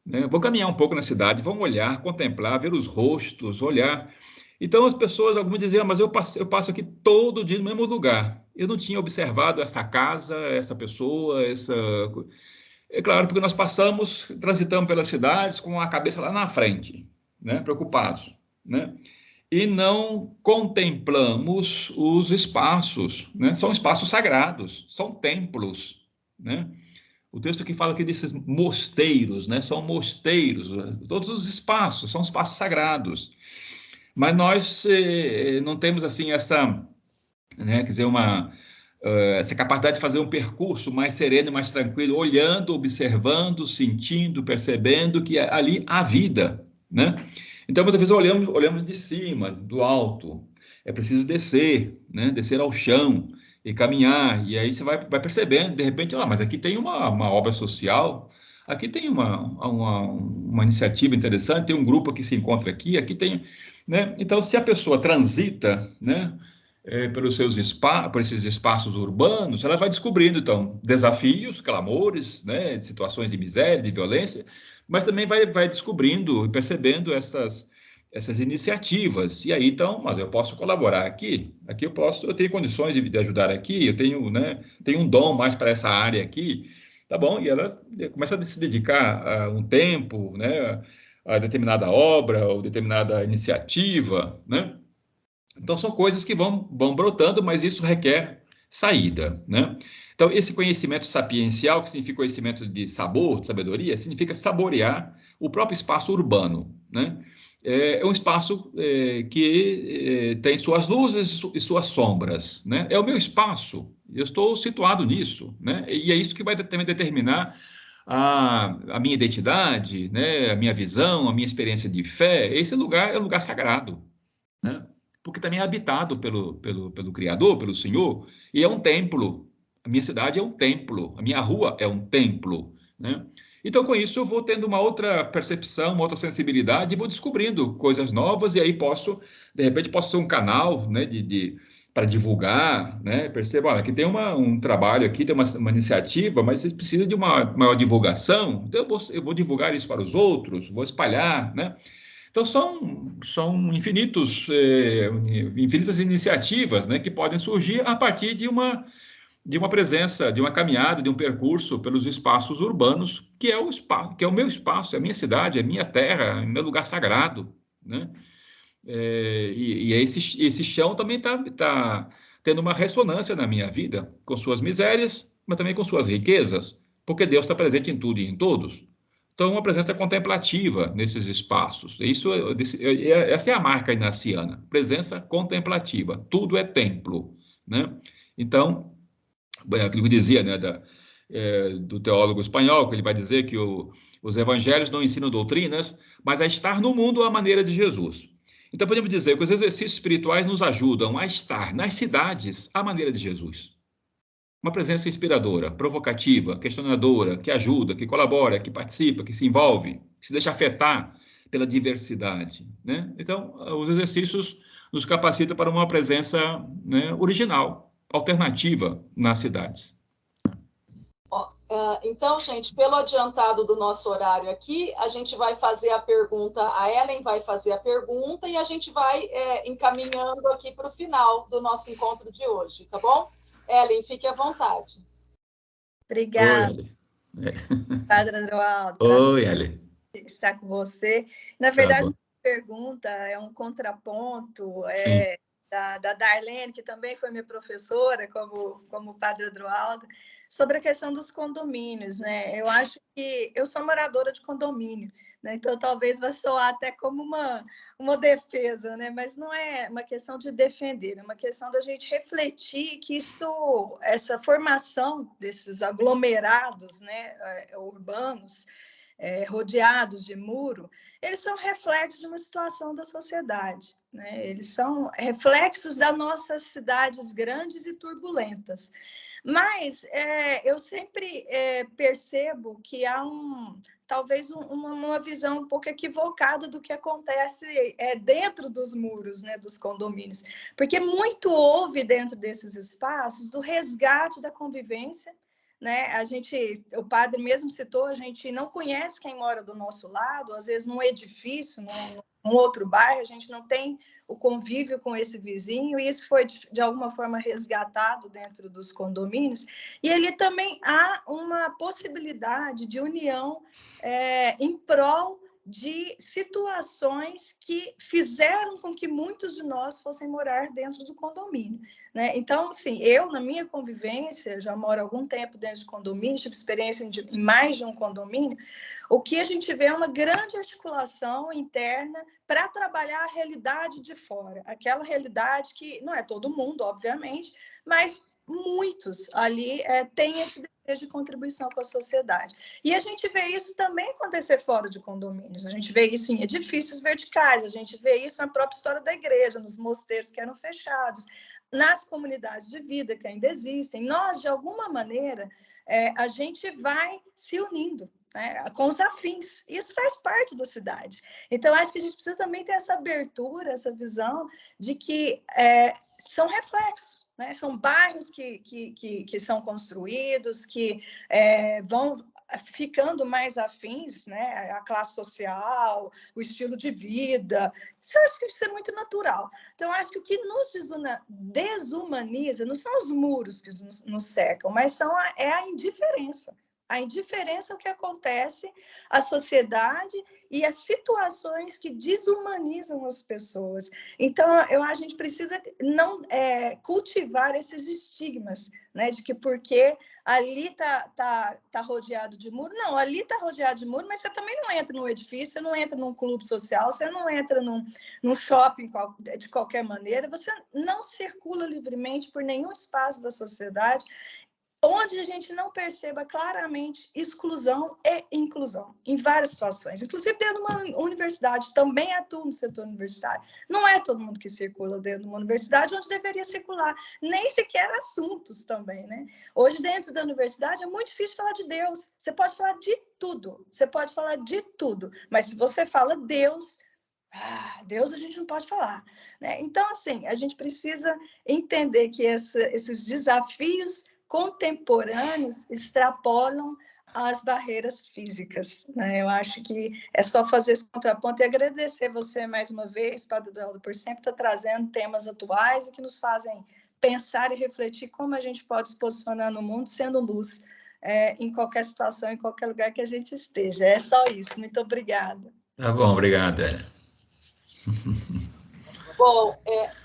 né? Vou caminhar um pouco na cidade, vão olhar, contemplar, ver os rostos, olhar. Então as pessoas, algumas diziam, mas eu passo aqui todo dia no mesmo lugar. Eu não tinha observado essa casa, essa pessoa, É claro, porque nós transitamos pelas cidades com a cabeça lá na frente, né, preocupados, né? E não contemplamos os espaços, né? São espaços sagrados, são templos, né? O texto que fala aqui desses mosteiros, né? São mosteiros, todos os espaços são espaços sagrados. Mas nós não temos assim né, quer dizer, essa capacidade de fazer um percurso mais sereno, mais tranquilo, olhando, observando, sentindo, percebendo que ali há vida, né? Então, muitas vezes olhamos de cima, do alto. É preciso descer, né? Descer ao chão e caminhar. E aí você vai percebendo, de repente, mas aqui tem uma obra social, aqui tem uma iniciativa interessante, tem um grupo que se encontra aqui tem, né? Então, se a pessoa transita, né, por esses espaços urbanos, ela vai descobrindo, então, desafios, clamores, né, situações de miséria, de violência, mas também vai descobrindo e percebendo essas iniciativas. E aí, então, mas eu posso colaborar aqui eu tenho condições de ajudar aqui, eu tenho, né, tenho um dom mais para essa área aqui, tá bom? E ela começa a se dedicar a um tempo, né, a determinada obra ou determinada iniciativa, né? Então, são coisas que vão brotando, mas isso requer saída, né? Então, esse conhecimento sapiencial, que significa conhecimento de sabor, de sabedoria, significa saborear o próprio espaço urbano, né? É um espaço que tem suas luzes e suas sombras, né? É o meu espaço, eu estou situado nisso, né? E é isso que vai também determinar a minha identidade, né? A minha visão, a minha experiência de fé. Esse lugar é um lugar sagrado, né? Porque também é habitado pelo Criador, pelo Senhor, e é um templo, A minha cidade é um templo, a minha rua é um templo, né? Então, com isso, eu vou tendo uma outra percepção, uma outra sensibilidade, e vou descobrindo coisas novas, e aí de repente, posso ser um canal, né, para divulgar, né? Perceba, olha, aqui tem um trabalho, aqui tem uma iniciativa, mas você precisa de uma maior divulgação, então eu vou divulgar isso para os outros, vou espalhar, né? Então, são infinitas iniciativas, né, que podem surgir a partir de uma presença, de uma caminhada, de um percurso pelos espaços urbanos, que é o meu espaço, é a minha cidade, é a minha terra, é o meu lugar sagrado, né? E esse chão também tá tendo uma ressonância na minha vida, com suas misérias, mas também com suas riquezas, porque Deus está presente em tudo e em todos. Então, uma presença contemplativa nesses espaços. Essa é a marca inaciana, presença contemplativa. Tudo é templo, né? Então, aquilo que dizia, né, do teólogo espanhol, que ele vai dizer que os evangelhos não ensinam doutrinas, mas a estar no mundo à maneira de Jesus. Então, podemos dizer que os exercícios espirituais nos ajudam a estar nas cidades à maneira de Jesus. Uma presença inspiradora, provocativa, questionadora, que ajuda, que colabora, que participa, que se envolve, que se deixa afetar pela diversidade, né? Então, os exercícios nos capacitam para uma presença, né, original, alternativa nas cidades. Então, gente, pelo adiantado do nosso horário aqui, a gente vai fazer a pergunta, a Ellen vai fazer a pergunta e a gente vai encaminhando aqui para o final do nosso encontro de hoje, tá bom? Ellen, fique à vontade. Obrigada. Oi, Ellen. Padre Adroaldo. Oi, Ellen. Estar com você. Na verdade, a pergunta é um contraponto da Darlene, que também foi minha professora, como o Padre Adroaldo, sobre a questão dos condomínios, né? Eu acho que eu sou moradora de condomínio, né? Então talvez vai soar até como uma defesa, né? Mas não é uma questão de defender, é uma questão da gente refletir que essa formação desses aglomerados, né, urbanos, rodeados de muro, eles são reflexos de uma situação da sociedade, né? Eles são reflexos das nossas cidades grandes e turbulentas. Mas eu sempre percebo que há talvez uma visão um pouco equivocada do que acontece dentro dos muros, né, dos condomínios, porque muito houve dentro desses espaços do resgate da convivência, né? O padre mesmo citou, a gente não conhece quem mora do nosso lado, às vezes num edifício, num outro bairro, a gente não tem o convívio com esse vizinho, e isso foi, de alguma forma, resgatado dentro dos condomínios, e ali também há uma possibilidade de união em prol de situações que fizeram com que muitos de nós fossem morar dentro do condomínio, né? Então, assim, eu, na minha convivência, já moro há algum tempo dentro de condomínio, tive experiência em mais de um condomínio, o que a gente vê é uma grande articulação interna para trabalhar a realidade de fora, aquela realidade que não é todo mundo, obviamente, mas muitos ali têm esse desejo de contribuição com a sociedade. E a gente vê isso também acontecer fora de condomínios, a gente vê isso em edifícios verticais, a gente vê isso na própria história da igreja, nos mosteiros que eram fechados, nas comunidades de vida que ainda existem. Nós, de alguma maneira, a gente vai se unindo, né, com os afins. Isso faz parte da cidade. Então, acho que a gente precisa também ter essa abertura, essa visão de que são reflexos, né? São bairros que são construídos, que vão ficando mais afins, né? A classe social, o estilo de vida. Isso eu acho que isso é muito natural. Então, acho que o que nos desumaniza não são os muros que nos cercam, mas é a indiferença. A indiferença é o que acontece à sociedade e às situações que desumanizam as pessoas. Então, a gente precisa não cultivar esses estigmas, né, de que porque ali tá rodeado de muro. Não, ali está rodeado de muro, mas você também não entra num edifício, você não entra num clube social, você não entra num shopping de qualquer maneira, você não circula livremente por nenhum espaço da sociedade, onde a gente não perceba claramente exclusão e inclusão, em várias situações. Inclusive, dentro de uma universidade, também atuo no setor universitário. Não é todo mundo que circula dentro de uma universidade onde deveria circular, nem sequer assuntos também, né? Hoje, dentro da universidade, é muito difícil falar de Deus. Você pode falar de tudo, mas se você fala Deus... Deus a gente não pode falar, né? Então, assim, a gente precisa entender que esses desafios contemporâneos extrapolam as barreiras físicas, né? Eu acho que é só fazer esse contraponto e agradecer você mais uma vez, Padre Eduardo, por sempre estar trazendo temas atuais e que nos fazem pensar e refletir como a gente pode se posicionar no mundo sendo luz, em qualquer situação, em qualquer lugar que a gente esteja. É só isso. Muito obrigada. Tá bom, obrigado, Hélia. Bom,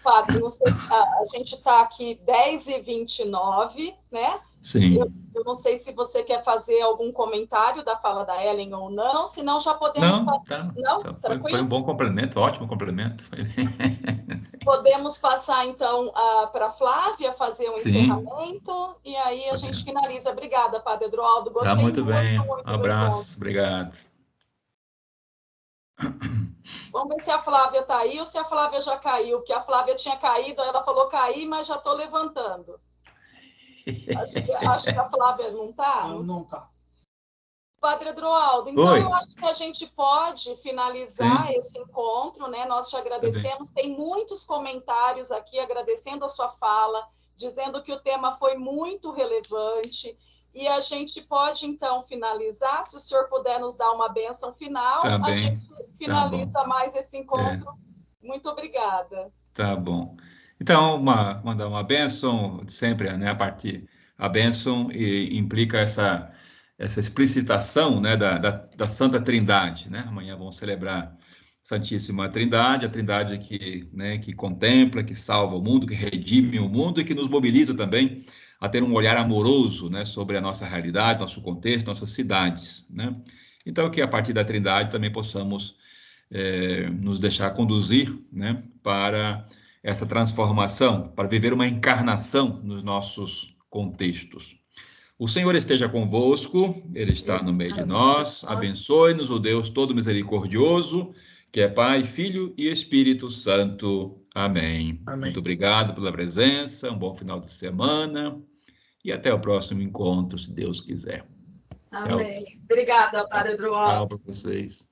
Padre, não sei, a gente está aqui 10h29, né? Sim. Eu não sei se você quer fazer algum comentário da fala da Ellen ou não, senão já podemos passar. Não? Foi um bom complemento, ótimo complemento. Podemos passar, então, para a Flávia fazer um encerramento, e aí a gente finaliza. Obrigada, Padre Eduardo. Gostei muito bem. muito Abraço, obrigado. Vamos ver se a Flávia está aí ou se a Flávia já caiu, porque a Flávia tinha caído, ela falou cair, mas já estou levantando. Acho que a Flávia não está? Não está. Padre Eduardo, então eu acho que a gente pode finalizar esse encontro, né? Nós te agradecemos. Tem muitos comentários aqui agradecendo a sua fala, dizendo que o tema foi muito relevante. E a gente pode, então, finalizar. Se o senhor puder nos dar uma bênção final, a gente finaliza mais esse encontro. Muito obrigada. Tá bom. Então, mandar uma bênção, sempre, né? A bênção implica essa explicitação, né, da Santa Trindade, né? Amanhã vamos celebrar Santíssima Trindade, a Trindade que contempla, que salva o mundo, que redime o mundo e que nos mobiliza também a ter um olhar amoroso, né, sobre a nossa realidade, nosso contexto, nossas cidades, né? Então, que a partir da Trindade também possamos nos deixar conduzir, né, para essa transformação, para viver uma encarnação nos nossos contextos. O Senhor esteja convosco, Ele está no meio de nós, abençoe-nos o Deus todo misericordioso, que é Pai, Filho e Espírito Santo. Amém. Muito obrigado pela presença, um bom final de semana e até o próximo encontro, se Deus quiser. Amém. Obrigada, Padre Eduardo. Tchau para vocês.